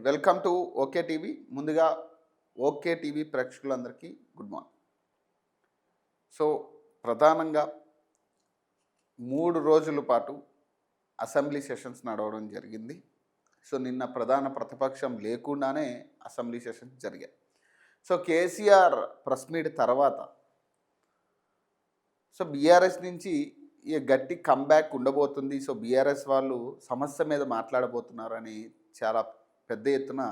Welcome to okay TV. ముందుగా okay TV ప్రేక్షకులందరికీ good morning. So ప్రధానంగా 3 రోజుల పాటు అసెంబ్లీ సెషన్స్ నడవడం జరిగింది. సో నిన్న ప్రధాన ప్రతిపక్షం లేకుండానే అసెంబ్లీ సెషన్స్ జరిగాయి. సో కేసీఆర్ ప్రెస్ మీట్ తర్వాత సో బీఆర్ఎస్ నుంచి ఈ గట్టి కంబ్యాక్ ఉండబోతుంది. సో బీఆర్ఎస్ వాళ్ళు సమస్య మీద మాట్లాడబోతున్నారని చాలా పెద్ద ఎత్తున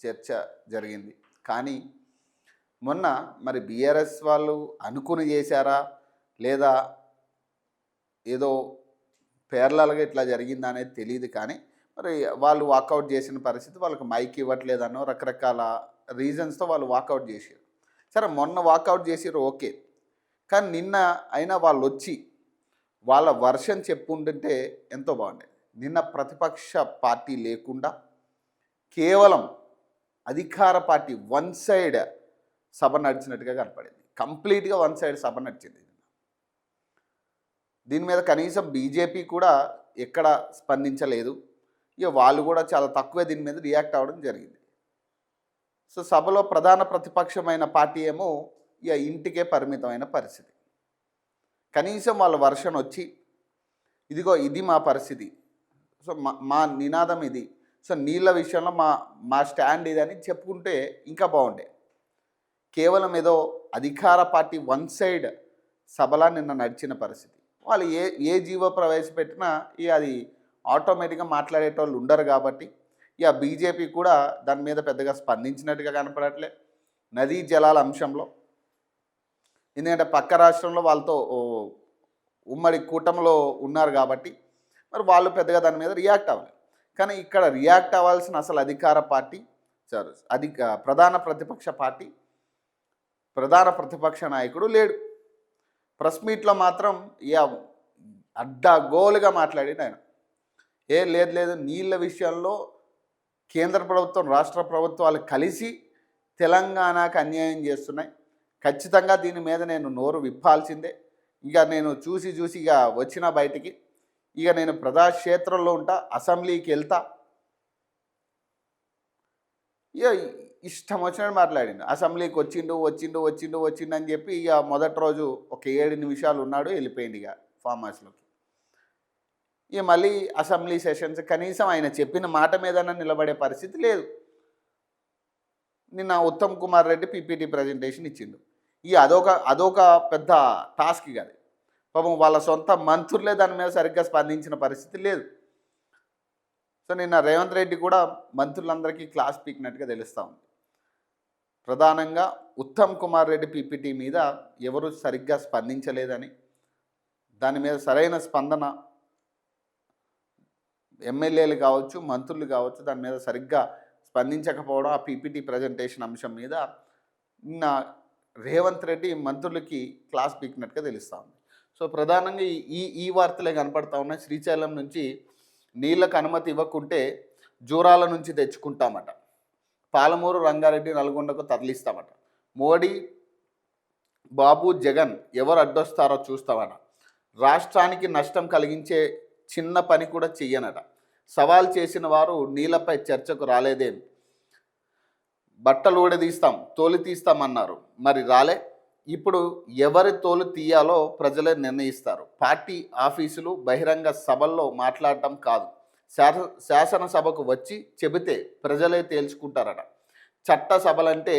చర్చ జరిగింది. కానీ మొన్న మరి బీఆర్ఎస్ వాళ్ళు అనుకుని చేశారా లేదా ఏదో పేర్లలుగా ఇట్లా జరిగిందా అనేది తెలియదు. కానీ మరి వాళ్ళు వాకౌట్ చేసిన పరిస్థితి, వాళ్ళకి మైక్ ఇవ్వట్లేదనో రకరకాల రీజన్స్తో వాళ్ళు వాకౌట్ చేసారు. సరే మొన్న వాకౌట్ చేసారు ఓకే, కానీ నిన్న అయినా వాళ్ళు వచ్చి వాళ్ళ వర్షన్ చెప్పుంటుంటే ఎంతో బాగుండేది. నిన్న ప్రతిపక్ష పార్టీ లేకుండా కేవలం అధికార పార్టీ వన్ సైడ్ సభ నడిచినట్టుగా కనపడింది. కంప్లీట్గా వన్ సైడ్ సభ నడిచింది. దీని మీద కనీసం బీజేపీ కూడా ఎక్కడ స్పందించలేదు. ఇక వాళ్ళు కూడా చాలా తక్కువే దీని మీద రియాక్ట్ అవ్వడం జరిగింది. సో సభలో ప్రధాన ప్రతిపక్షమైన పార్టీ ఏమో ఇక ఇంటికే పరిమితమైన పరిస్థితి. కనీసం వాళ్ళ వర్షన్ వచ్చి ఇదిగో ఇది మా పరిస్థితి, సో మా నినాదం ఇది, సో నీళ్ళ విషయంలో మా స్టాండ్ ఇది అని చెప్పుకుంటే ఇంకా బాగుండే. కేవలం ఏదో అధికార పార్టీ వన్ సైడ్ సభలా నిన్న నడిచిన పరిస్థితి. వాళ్ళు ఏ జీవో ప్రవేశపెట్టినా ఇక అది ఆటోమేటిక్గా మాట్లాడేటోళ్ళు ఉండరు. కాబట్టి ఇక బీజేపీ కూడా దాని మీద పెద్దగా స్పందించినట్టుగా కనపడట్లే నదీ జలాల అంశంలో. ఎందుకంటే పక్క రాష్ట్రంలో వాళ్ళతో ఉమ్మడి కూటమిలో ఉన్నారు కాబట్టి మరి వాళ్ళు పెద్దగా దాని మీద రియాక్ట్ అవ్వలేదు. కానీ ఇక్కడ రియాక్ట్ అవ్వాల్సిన అసలు అధికార పార్టీ ప్రధాన ప్రతిపక్ష పార్టీ, ప్రధాన ప్రతిపక్ష నాయకుడు లేడు. ప్రెస్ మీట్లో మాత్రం ఇక అడ్డగోలుగా మాట్లాడిండు ఆయన. లేదు నీళ్ళ విషయంలో కేంద్ర ప్రభుత్వం రాష్ట్ర ప్రభుత్వాలు కలిసి తెలంగాణకు అన్యాయం చేస్తున్నాయి, ఖచ్చితంగా దీని మీద నేను నోరు విప్పాల్సిందే. ఇక నేను చూసి ఇక వచ్చిన బయటికి, ఇక నేను ప్రజాక్షేత్రంలో ఉంటా, అసెంబ్లీకి వెళ్తా. ఇక ఇష్టం వచ్చినట్టు మాట్లాడిండు. అసెంబ్లీకి వచ్చిండు అని చెప్పి ఇక మొదటి రోజు ఒక 7 నిమిషాలు ఉన్నాడు, వెళ్ళిపోయింది ఇక ఫామ్ హౌస్లోకి. ఇక మళ్ళీ అసెంబ్లీ సెషన్స్ కనీసం ఆయన చెప్పిన మాట మీదనే నిలబడే పరిస్థితి లేదు. నిన్న ఉత్తమ్ కుమార్ రెడ్డి పీపీటీ ప్రజెంటేషన్ ఇచ్చిండు. ఇక అదొక పెద్ద టాస్క్ కాదు. పాపం వాళ్ళ సొంత మంత్రులే దాని మీద సరిగ్గా స్పందించిన పరిస్థితి లేదు. సో నిన్న రేవంత్ రెడ్డి కూడా మంత్రులందరికీ క్లాస్ పీకినట్టుగా తెలుస్తూ ఉంది. ప్రధానంగా ఉత్తమ్ కుమార్ రెడ్డి పీపీటీ మీద ఎవరు సరిగ్గా స్పందించలేదని, దాని మీద సరైన స్పందన ఎమ్మెల్యేలు కావచ్చు మంత్రులు కావచ్చు దాని మీద సరిగ్గా స్పందించకపోవడం, ఆ పీపీటీ ప్రజెంటేషన్ అంశం మీద నిన్న రేవంత్ రెడ్డి మంత్రులకి క్లాస్ పీకినట్టుగా తెలుస్తూ ఉంది. సో ప్రధానంగా ఈ వార్తలే కనపడతా ఉన్నాయి. శ్రీశైలం నుంచి నీళ్ళకు అనుమతి ఇవ్వకుంటే జూరాల నుంచి తెచ్చుకుంటామట, పాలమూరు రంగారెడ్డి నల్గొండకు తరలిస్తామట, మోడీ బాబు జగన్ ఎవరు అడ్డొస్తారో చూస్తామట, రాష్ట్రానికి నష్టం కలిగించే చిన్న పని కూడా చెయ్యనట, సవాల్ చేసిన వారు నీళ్ళపై చర్చకు రాలేదేం, బట్టలు ఊడదీస్తాం తోలు తీస్తామన్నారు, మరి రాలే, ఇప్పుడు ఎవరి తోలు తీయాలో ప్రజలే నిర్ణయిస్తారు, పార్టీ ఆఫీసులు బహిరంగ సభల్లో మాట్లాడటం కాదు, శాసనసభకు వచ్చి చెబితే ప్రజలే తేల్చుకుంటారట, చట్ట సభలంటే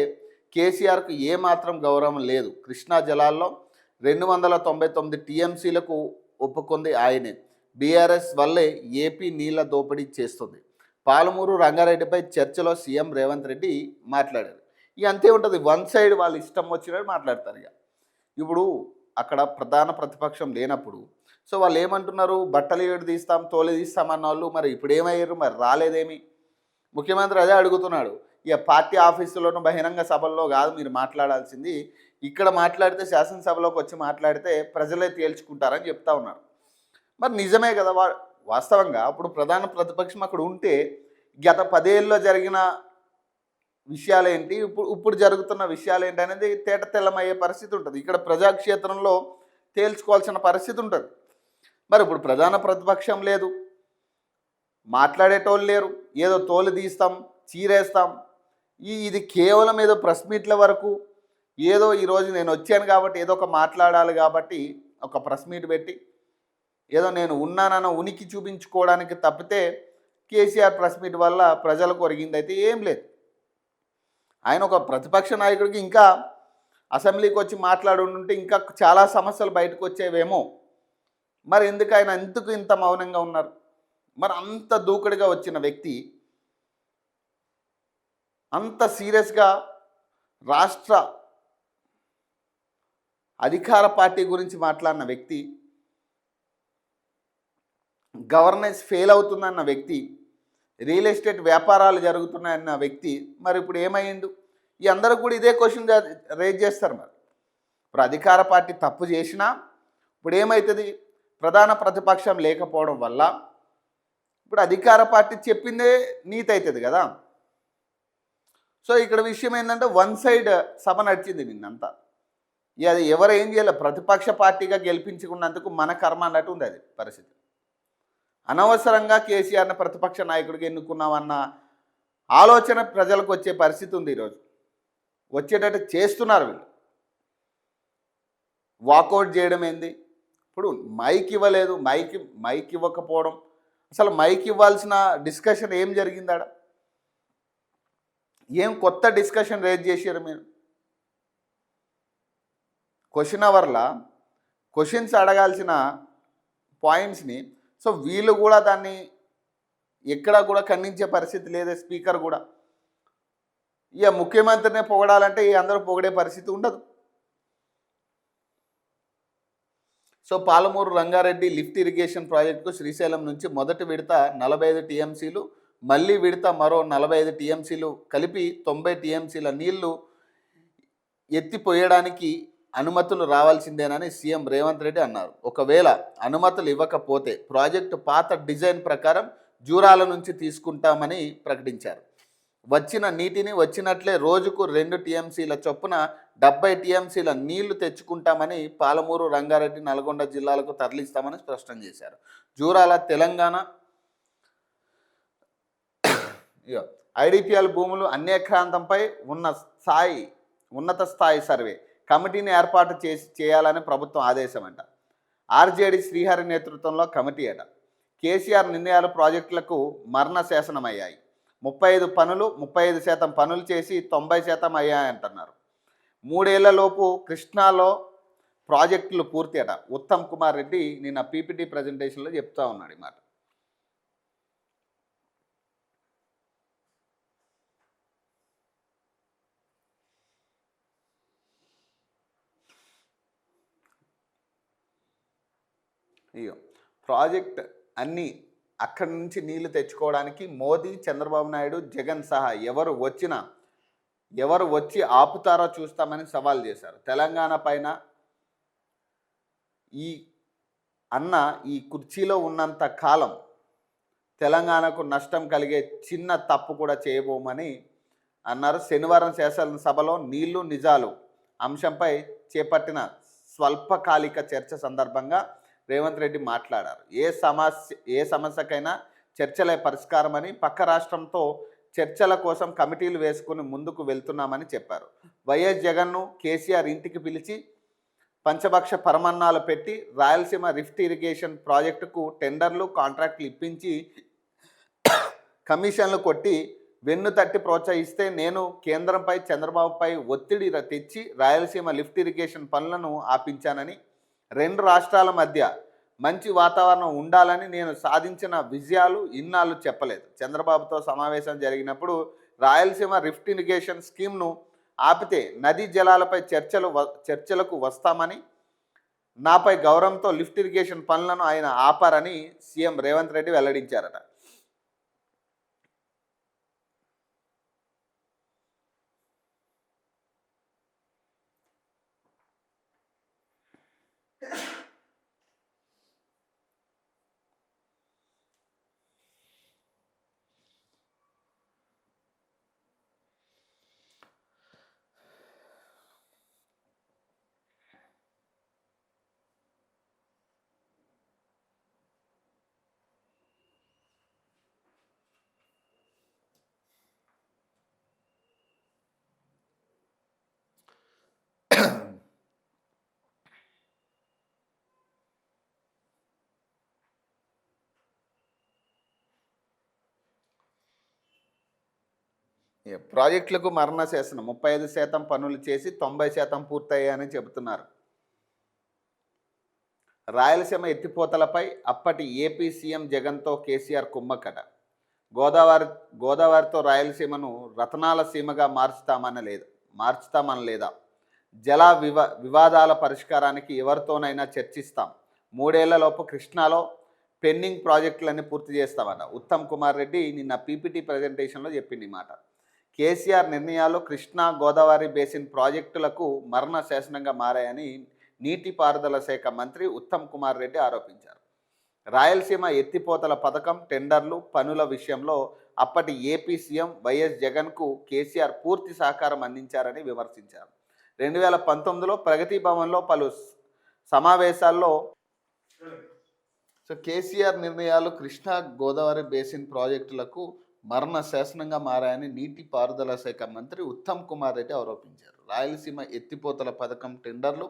కేసీఆర్కు ఏమాత్రం గౌరవం లేదు, కృష్ణా జలాల్లో 299 టీఎంసీలకు ఒప్పుకుంది ఆయనే, బీఆర్ఎస్ వల్లే ఏపీ నీళ్ల దోపిడీ చేస్తుంది, పాలమూరు రంగారెడ్డిపై చర్చలో సీఎం రేవంత్ రెడ్డి మాట్లాడారు. ఇక అంతే ఉంటుంది, వన్ సైడ్ వాళ్ళు ఇష్టం వచ్చినట్టు మాట్లాడతారు. ఇప్పుడు అక్కడ ప్రధాన ప్రతిపక్షం లేనప్పుడు సో వాళ్ళు ఏమంటున్నారు, బట్టలు ఏడు తీస్తాం తోలు తీస్తామన్న వాళ్ళు మరి ఇప్పుడు ఏమయ్యారు, మరి రాలేదేమి? ముఖ్యమంత్రి అదే అడుగుతున్నాడు. ఇక పార్టీ ఆఫీసులోనూ బహిరంగ సభల్లో కాదు మీరు మాట్లాడాల్సింది, ఇక్కడ మాట్లాడితే శాసనసభలోకి వచ్చి మాట్లాడితే ప్రజలే తేల్చుకుంటారని చెప్తా ఉన్నారు. మరి నిజమే కదా వాస్తవంగా. అప్పుడు ప్రధాన ప్రతిపక్షం అక్కడ ఉంటే గత 10 ఏళ్ళలో జరిగిన విషయాలేంటి, ఇప్పుడు జరుగుతున్న విషయాలేంటి అనేది తేట తెల్లమయ్యే పరిస్థితి ఉంటుంది. ఇక్కడ ప్రజాక్షేత్రంలో తేల్చుకోవాల్సిన పరిస్థితి ఉంటుంది. మరి ఇప్పుడు ప్రధాన ప్రతిపక్షం లేదు, మాట్లాడేటోళ్ళు లేరు, ఏదో తోలు తీస్తాం, చీరేస్తాం. ఇది కేవలం ఏదో ప్రెస్ మీట్ల వరకు, ఏదో ఈరోజు నేను వచ్చాను కాబట్టి ఏదో ఒక మాట్లాడాలి కాబట్టి ఒక ప్రెస్ మీట్ పెట్టి ఏదో నేను ఉన్నానన్న ఉనికి చూపించుకోవడానికి తప్పితే కేసీఆర్ ప్రెస్ మీట్ వల్ల ప్రజలకు ఒరిగిందైతే ఏం లేదు. ఆయన ఒక ప్రతిపక్ష నాయకుడికి ఇంకా అసెంబ్లీకి వచ్చి మాట్లాడుంటే ఇంకా చాలా సమస్యలు బయటకు వచ్చేవేమో. మరి ఎందుకు ఆయన ఇంత మౌనంగా ఉన్నారు? మరి అంత దూకుడుగా వచ్చిన వ్యక్తి, అంత సీరియస్గా రాష్ట్ర అధికార పార్టీ గురించి మాట్లాడిన వ్యక్తి, గవర్నెన్స్ ఫెయిల్ అవుతుందన్న వ్యక్తి, రియల్ ఎస్టేట్ వ్యాపారాలు జరుగుతున్నాయన్న వ్యక్తి మరి ఇప్పుడు ఏమైండు? ఈ అందరూ కూడా ఇదే క్వశ్చన్ రేజ్ చేస్తారు. మరి ఇప్పుడు అధికార పార్టీ తప్పు చేసినా ఇప్పుడు ఏమవుతుంది? ప్రధాన ప్రతిపక్షం లేకపోవడం వల్ల ఇప్పుడు అధికార పార్టీ చెప్పిందే నీతి అవుతుంది కదా. సో ఇక్కడ విషయం ఏంటంటే వన్ సైడ్ సభ నడిచింది నిన్నంతా. అది ఎవరు ఏం చేయాలి, ప్రతిపక్ష పార్టీగా గెలిపించుకున్నందుకు మన కర్మ అన్నట్టు ఉంది అది పరిస్థితి. అనవసరంగా కేసీఆర్ని ప్రతిపక్ష నాయకుడిగా ఎన్నుకున్నామన్న ఆలోచన ప్రజలకు వచ్చే పరిస్థితి ఉంది. ఈరోజు వచ్చేటట్టు చేస్తున్నారు వీళ్ళు. వాకౌట్ చేయడం ఏంది? ఇప్పుడు మైక్ ఇవ్వలేదు, మైక్ ఇవ్వకపోవడం, అసలు మైక్ ఇవ్వాల్సిన డిస్కషన్ ఏం జరిగిందాడ? ఏం కొత్త డిస్కషన్ రేజ్ చేశారు మీరు? క్వశ్చన్ అవర్లా క్వశ్చన్స్ అడగాల్సిన పాయింట్స్ని సో వీళ్ళు కూడా దాన్ని ఎక్కడా కూడా ఖండించే పరిస్థితి లేదా. స్పీకర్ కూడా ఇక ముఖ్యమంత్రినే పొగడాలంటే అందరూ పొగిడే పరిస్థితి ఉండదు. So Palamuru Rangareddy lift irrigation ప్రాజెక్టుకు శ్రీశైలం నుంచి మొదటి విడత 45 టీఎంసీలు, మళ్ళీ విడత మరో 45 టీఎంసీలు కలిపి 90 టీఎంసీల నీళ్లు ఎత్తిపోయడానికి అనుమతులు రావాల్సిందేనని సీఎం రేవంత్ రెడ్డి అన్నారు. ఒకవేళ అనుమతులు ఇవ్వకపోతే ప్రాజెక్టు పాత డిజైన్ ప్రకారం జూరాల నుంచి తీసుకుంటామని ప్రకటించారు. వచ్చిన నీటిని వచ్చినట్లే రోజుకు 2 టీఎంసీల చొప్పున 70 టీఎంసీల నీళ్లు తెచ్చుకుంటామని పాలమూరు, రంగారెడ్డి, నల్గొండ జిల్లాలకు తరలిస్తామని స్పష్టం చేశారు. జూరాల తెలంగాణ ఐడిపిఎల్ భూములు అన్యాక్రాంతంపై ఉన్నత స్థాయి సర్వే కమిటీని ఏర్పాటు చేయాలని ప్రభుత్వం ఆదేశం అంట. ఆర్జేడి శ్రీహరి నేతృత్వంలో కమిటీ అట. కేసీఆర్ నిర్ణయాలు ప్రాజెక్టులకు మరణ శాసనమయ్యాయి. 35% పనులు చేసి 90% అయ్యాయంటున్నారు. 3 ఏళ్లలోపు కృష్ణాలో ప్రాజెక్టులు పూర్తి అట. ఉత్తమ్ కుమార్ రెడ్డి నిన్న పీపీటీ ప్రజెంటేషన్లో చెప్తా ఉన్నాడు ఈ మాట. ఇక ప్రాజెక్ట్ అన్నీ అక్కడి నుంచి నీళ్లు తెచ్చుకోవడానికి మోదీ, చంద్రబాబు నాయుడు, జగన్ సహా ఎవరు వచ్చి ఆపుతారో చూస్తామని సవాల్ చేశారు. తెలంగాణ పైన ఈ కుర్చీలో ఉన్నంత కాలం తెలంగాణకు నష్టం కలిగే చిన్న తప్పు కూడా చేయబోమని అన్నారు. శనివారం శాసనసభలో నీళ్లు నిజాలు అంశంపై చేపట్టిన స్వల్పకాలిక చర్చ సందర్భంగా రేవంత్ రెడ్డి మాట్లాడారు. ఏ సమస్యకైనా చర్చలే పరిష్కారమని, పక్క రాష్ట్రంతో చర్చల కోసం కమిటీలు వేసుకుని ముందుకు వెళ్తున్నామని చెప్పారు. వైఎస్ జగన్ను కేసీఆర్ ఇంటికి పిలిచి పంచభక్ష పరమన్నాలు పెట్టి రాయలసీమ లిఫ్ట్ ఇరిగేషన్ ప్రాజెక్టుకు టెండర్లు, కాంట్రాక్టులు ఇప్పించి కమిషన్లు కొట్టి వెన్ను తట్టి ప్రోత్సహిస్తే నేను కేంద్రంపై, చంద్రబాబుపై ఒత్తిడి తెచ్చి రాయలసీమ లిఫ్ట్ ఇరిగేషన్ పనులను ఆపించానని, 2 రాష్ట్రాల మధ్య మంచి వాతావరణం ఉండాలని నేను సాధించిన విజయాలు ఇన్నాళ్ళు చెప్పలేదు. చంద్రబాబుతో సమావేశం జరిగినప్పుడు రాయలసీమ లిఫ్ట్ ఇరిగేషన్ స్కీమ్ను ఆపితే నదీ జలాలపై చర్చలకు వస్తామని, నాపై గౌరవంతో లిఫ్ట్ ఇరిగేషన్ పనులను ఆయన ఆపారని సీఎం రేవంత్ రెడ్డి వెల్లడించారట. ప్రాజెక్టులకు మరణ శాసనం 35% పనులు చేసి 90% పూర్తయ్యాయని చెబుతున్నారు. రాయలసీమ ఎత్తిపోతలపై అప్పటి ఏపీ సీఎం జగన్తో కేసీఆర్ కుమ్మక్కట. గోదావరితో రాయలసీమను రతనాల సీమగా మార్చుతామనలేదా? వివాదాల పరిష్కారానికి ఎవరితోనైనా చర్చిస్తాం. 3 ఏళ్లలోపు కృష్ణాలో పెండింగ్ ప్రాజెక్టులన్నీ పూర్తి చేస్తామన్న ఉత్తమ్ కుమార్ రెడ్డి నిన్న పీపీటీ ప్రజెంటేషన్లో చెప్పింది ఈ మాట. కేసీఆర్ నిర్ణయాలు కృష్ణా గోదావరి బేసిన్ ప్రాజెక్టులకు మరణ శాసనంగా మారాయని నీటిపారుదల శాఖ మంత్రి ఉత్తమ్ కుమార్ రెడ్డి ఆరోపించారు. రాయలసీమ ఎత్తిపోతల పథకం టెండర్లు పనుల విషయంలో అప్పటి ఏపీ సీఎం వైఎస్ జగన్కు కేసీఆర్ పూర్తి సహకారం అందించారని విమర్శించారు. 2019లో ప్రగతి భవన్లో పలు సమావేశాల్లో కేసీఆర్ నిర్ణయాలు కృష్ణా గోదావరి బేసిన్ ప్రాజెక్టులకు మరణ శాసనంగా మారాయని నీటిపారుదల శాఖ మంత్రి ఉత్తమ్ కుమార్ రెడ్డి ఆరోపించారు. రాయలసీమ ఎత్తిపోతల పథకం టెండర్లు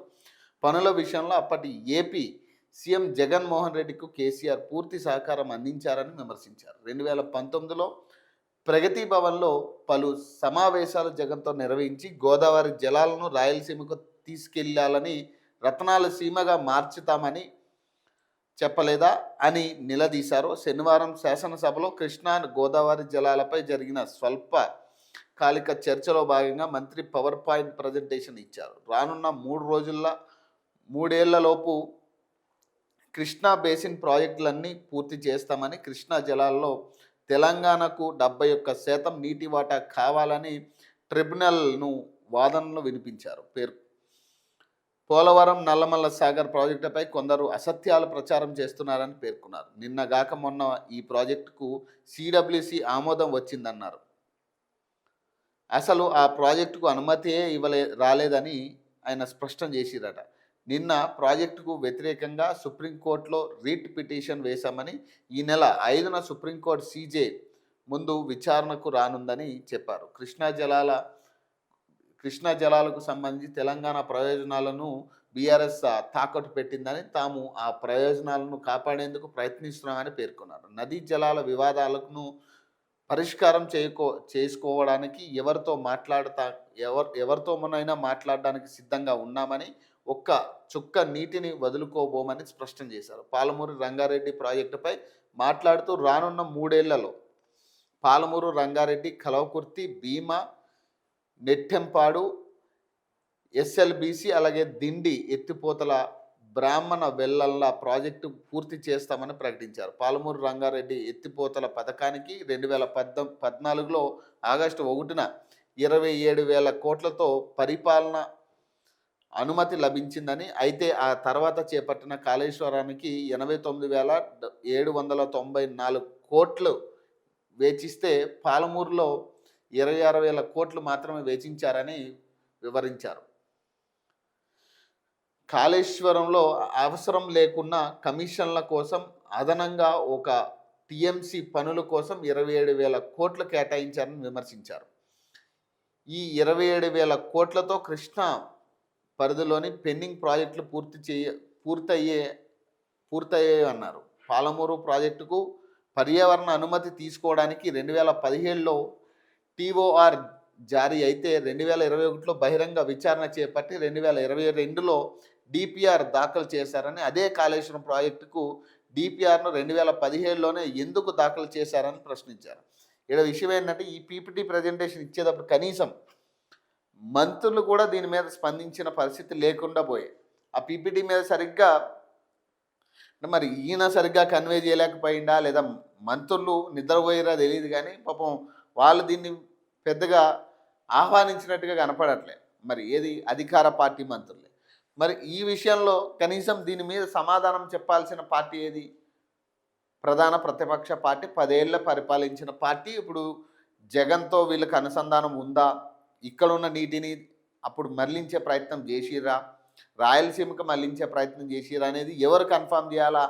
పనుల విషయంలో అప్పటి ఏపీ సీఎం జగన్మోహన్ రెడ్డికి కేసీఆర్ పూర్తి సహకారం అందించారని విమర్శించారు. 2019లో ప్రగతి భవన్లో పలు సమావేశాలు జగన్తో నిర్వహించి గోదావరి జలాలను రాయలసీమకు తీసుకెళ్లాలని రతనాల సీమగా మార్చుతామని చెప్పలేదా అని నిలదీశారు. శనివారం శాసనసభలో కృష్ణా గోదావరి జలాలపై జరిగిన స్వల్ప కాలిక చర్చలో భాగంగా మంత్రి పవర్ పాయింట్ ప్రజెంటేషన్ ఇచ్చారు. రానున్న 3 ఏళ్లలోపు కృష్ణా బేసిన్ ప్రాజెక్టులన్నీ పూర్తి చేస్తామని, కృష్ణా జలాల్లో తెలంగాణకు 71% నీటి వాటా కావాలని ట్రిబ్యునల్ను వాదనలు వినిపించారు. పోలవరం నల్లమల్ల సాగర్ ప్రాజెక్టుపై కొందరు అసత్యాలు ప్రచారం చేస్తున్నారని పేర్కొన్నారు. నిన్నగాక మొన్న ఈ ప్రాజెక్టుకు సిడబ్ల్యూసి ఆమోదం వచ్చిందన్నారు. అసలు ఆ ప్రాజెక్టుకు అనుమతియే రాలేదని ఆయన స్పష్టం చేసిరట. నిన్న ప్రాజెక్టుకు వ్యతిరేకంగా సుప్రీంకోర్టులో రీట్ పిటిషన్ వేశామని, ఈ నెల 5న సుప్రీంకోర్టు సీజే ముందు విచారణకు రానుందని చెప్పారు. కృష్ణా జలాలకు సంబంధించి తెలంగాణ ప్రయోజనాలను బీఆర్ఎస్ తాకట్టు పెట్టిందని, తాము ఆ ప్రయోజనాలను కాపాడేందుకు ప్రయత్నిస్తున్నామని పేర్కొన్నారు. నదీ జలాల వివాదాలను పరిష్కారం చేసుకోవడానికి ఎవరితోనైనా మాట్లాడడానికి సిద్ధంగా ఉన్నామని, ఒక్క చుక్క నీటిని వదులుకోబోమని స్పష్టం చేశారు. పాలమూరు రంగారెడ్డి ప్రాజెక్టుపై మాట్లాడుతూ రానున్న 3 ఏళ్లలో పాలమూరు రంగారెడ్డి, కలవకుర్తి, భీమా, నెట్టెంపాడు, ఎస్ఎల్బీసీ అలాగే దిండి ఎత్తిపోతల బ్రాహ్మణ వెల్లల్ల ప్రాజెక్టు పూర్తి చేస్తామని ప్రకటించారు. పాలమూరు రంగారెడ్డి ఎత్తిపోతల పథకానికి 2014లో ఆగస్టు 1న 27,000 కోట్లతో పరిపాలన అనుమతి లభించిందని, అయితే ఆ తర్వాత చేపట్టిన కాళేశ్వరానికి 89,794 కోట్లు వేచిస్తే పాలమూరులో 26,000 కోట్లు మాత్రమే వేచించారని వివరించారు. కాళేశ్వరంలో అవసరం లేకున్న కమిషన్ల కోసం అదనంగా ఒక టీఎంసీ పనుల కోసం 27,000 కోట్లు కేటాయించారని విమర్శించారు. ఈ 27,000 కోట్లతో కృష్ణా పరిధిలోని పెండింగ్ ప్రాజెక్టులు పూర్తయ్యాయన్నారు. పాలమూరు ప్రాజెక్టుకు పర్యావరణ అనుమతి తీసుకోవడానికి 2017లో టీఓఆర్ జారీ అయితే 2021లో బహిరంగ విచారణ చేపట్టి 2022లో డిపిఆర్ దాఖలు చేశారని, అదే కాళేశ్వరం ప్రాజెక్టుకు డిపిఆర్ను 2017లోనే ఎందుకు దాఖలు చేశారని ప్రశ్నించారు. ఇక్కడ విషయం ఏంటంటే, ఈ పీపీటీ ప్రజెంటేషన్ ఇచ్చేటప్పుడు కనీసం మంత్రులు కూడా దీని మీద స్పందించిన పరిస్థితి లేకుండా పోయాయి. ఆ పీపీటీ మీద సరిగ్గా మరి ఈయన సరిగ్గా కన్వే చేయలేకపోయిందా, లేదా మంత్రులు నిద్రపోయారా తెలియదు, కానీ పాపం వాళ్ళు దీన్ని పెద్దగా ఆహ్వానించినట్టుగా కనపడట్లే. మరి ఏది అధికార పార్టీ మంత్రులే. మరి ఈ విషయంలో కనీసం దీని మీద సమాధానం చెప్పాల్సిన పార్టీ ఏది? ప్రధాన ప్రతిపక్ష పార్టీ, 10 ఏళ్ళ పరిపాలించిన పార్టీ. ఇప్పుడు జగన్తో వీళ్ళకి అనుసంధానం ఉందా? ఇక్కడున్న నీటిని అప్పుడు మళ్లించే ప్రయత్నం చేసిరా, రాయలసీమకు మళ్లించే ప్రయత్నం చేసిరా అనేది ఎవరు కన్ఫర్మ్ చేయాలా?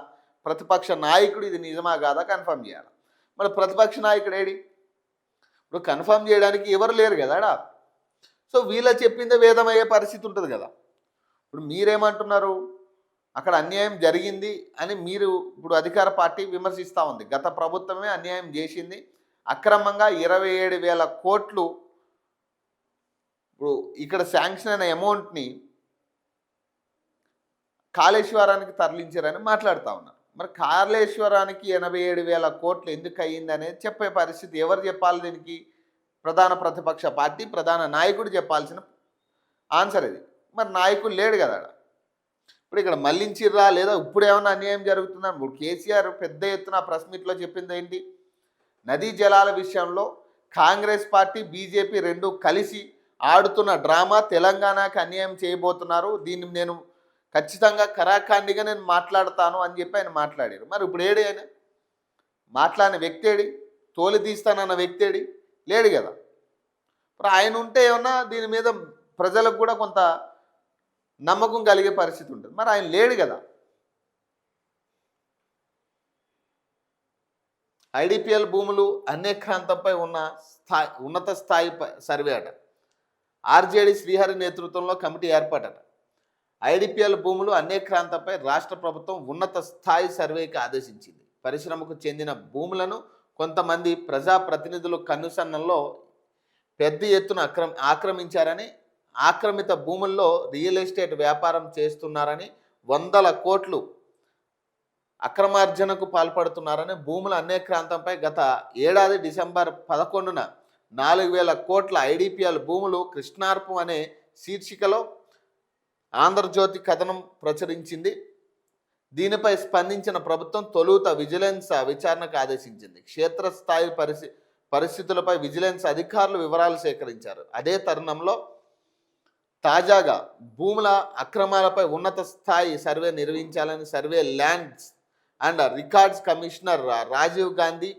ప్రతిపక్ష నాయకుడు ఇది నిజమా కాదా కన్ఫర్మ్ చేయాలి. మరి ప్రతిపక్ష నాయకుడు ఏడి? ఇప్పుడు కన్ఫర్మ్ చేయడానికి ఎవరు లేరు కదా. సో వీళ్ళ చెప్పిందే వేదమయ్యే పరిస్థితి ఉంటుంది కదా. ఇప్పుడు మీరేమంటున్నారు? అక్కడ అన్యాయం జరిగింది అని మీరు ఇప్పుడు అధికార పార్టీ విమర్శిస్తూ ఉంది. గత ప్రభుత్వమే అన్యాయం చేసింది, అక్రమంగా 27,000 కోట్లు ఇప్పుడు ఇక్కడ శాంక్షన్ అయిన అమౌంట్ని కాళేశ్వరానికి తరలించారని మాట్లాడుతూ ఉన్నారు. మరి కాళేశ్వరానికి 87,000 కోట్లు ఎందుకు అయ్యింది అనేది చెప్పే పరిస్థితి ఎవరు చెప్పాలి? దీనికి ప్రధాన ప్రతిపక్ష పార్టీ ప్రధాన నాయకుడు చెప్పాల్సిన ఆన్సర్ ఇది. మరి నాయకుడు లేడు కదా. ఇప్పుడు ఇక్కడ మళ్లించిర్రా లేదా ఇప్పుడు ఏమన్నా అన్యాయం జరుగుతుందని ఇప్పుడు కేసీఆర్ పెద్ద ఎత్తున ప్రెస్ మీట్లో చెప్పింది ఏంటి? నదీ జలాల విషయంలో కాంగ్రెస్ పార్టీ బీజేపీ రెండు కలిసి ఆడుతున్న డ్రామా, తెలంగాణకి అన్యాయం చేయబోతున్నారు, దీన్ని నేను ఖచ్చితంగా కరాఖండిగా నేను మాట్లాడతాను అని చెప్పి ఆయన మాట్లాడారు. మరి ఇప్పుడు ఏడి ఆయన మాట్లాడిన వ్యక్తి ఏడి? తోలి తీస్తానన్న వ్యక్తి ఏడి? లేడు కదా. మరి ఆయన ఉంటే ఏమన్నా దీని మీద ప్రజలకు కూడా కొంత నమ్మకం కలిగే పరిస్థితి ఉంటుంది. మరి ఆయన లేడు కదా. ఐడిపిఎల్ భూములు అన్యక్రాంతంపై ఉన్న ఉన్నత స్థాయి సర్వే అట. ఆర్జేడీ శ్రీహరి నేతృత్వంలో కమిటీ ఏర్పాటట. ఐడిపిఎల్ భూములు అన్యక్రాంతంపై రాష్ట్ర ప్రభుత్వం ఉన్నత స్థాయి సర్వేకి ఆదేశించింది. పరిశ్రమకు చెందిన భూములను కొంతమంది ప్రజాప్రతినిధులు కన్నుసన్నల్లో పెద్ద ఎత్తున ఆక్రమించారని, ఆక్రమిత భూముల్లో రియల్ ఎస్టేట్ వ్యాపారం చేస్తున్నారని, వందల కోట్లు అక్రమార్జనకు పాల్పడుతున్నారని, భూముల అన్యక్రాంతంపై గత ఏడాది డిసెంబర్ 11న 4,000 కోట్ల ఐడిపిఎల్ భూములు కృష్ణార్పం అనే శీర్షికలో ఆంధ్రజ్యోతి కథనం ప్రచురించింది. దీనిపై స్పందించిన ప్రభుత్వం తొలుత విజిలెన్స్ విచారణకు ఆదేశించింది. క్షేత్రస్థాయి పరిస్థితులపై విజిలెన్స్ అధికారులు వివరాలు సేకరించారు. అదే తరుణంలో తాజాగా భూముల అక్రమాలపై ఉన్నత స్థాయి సర్వే నిర్వహించాలని survey lands and records commissioner Rajiv Gandhi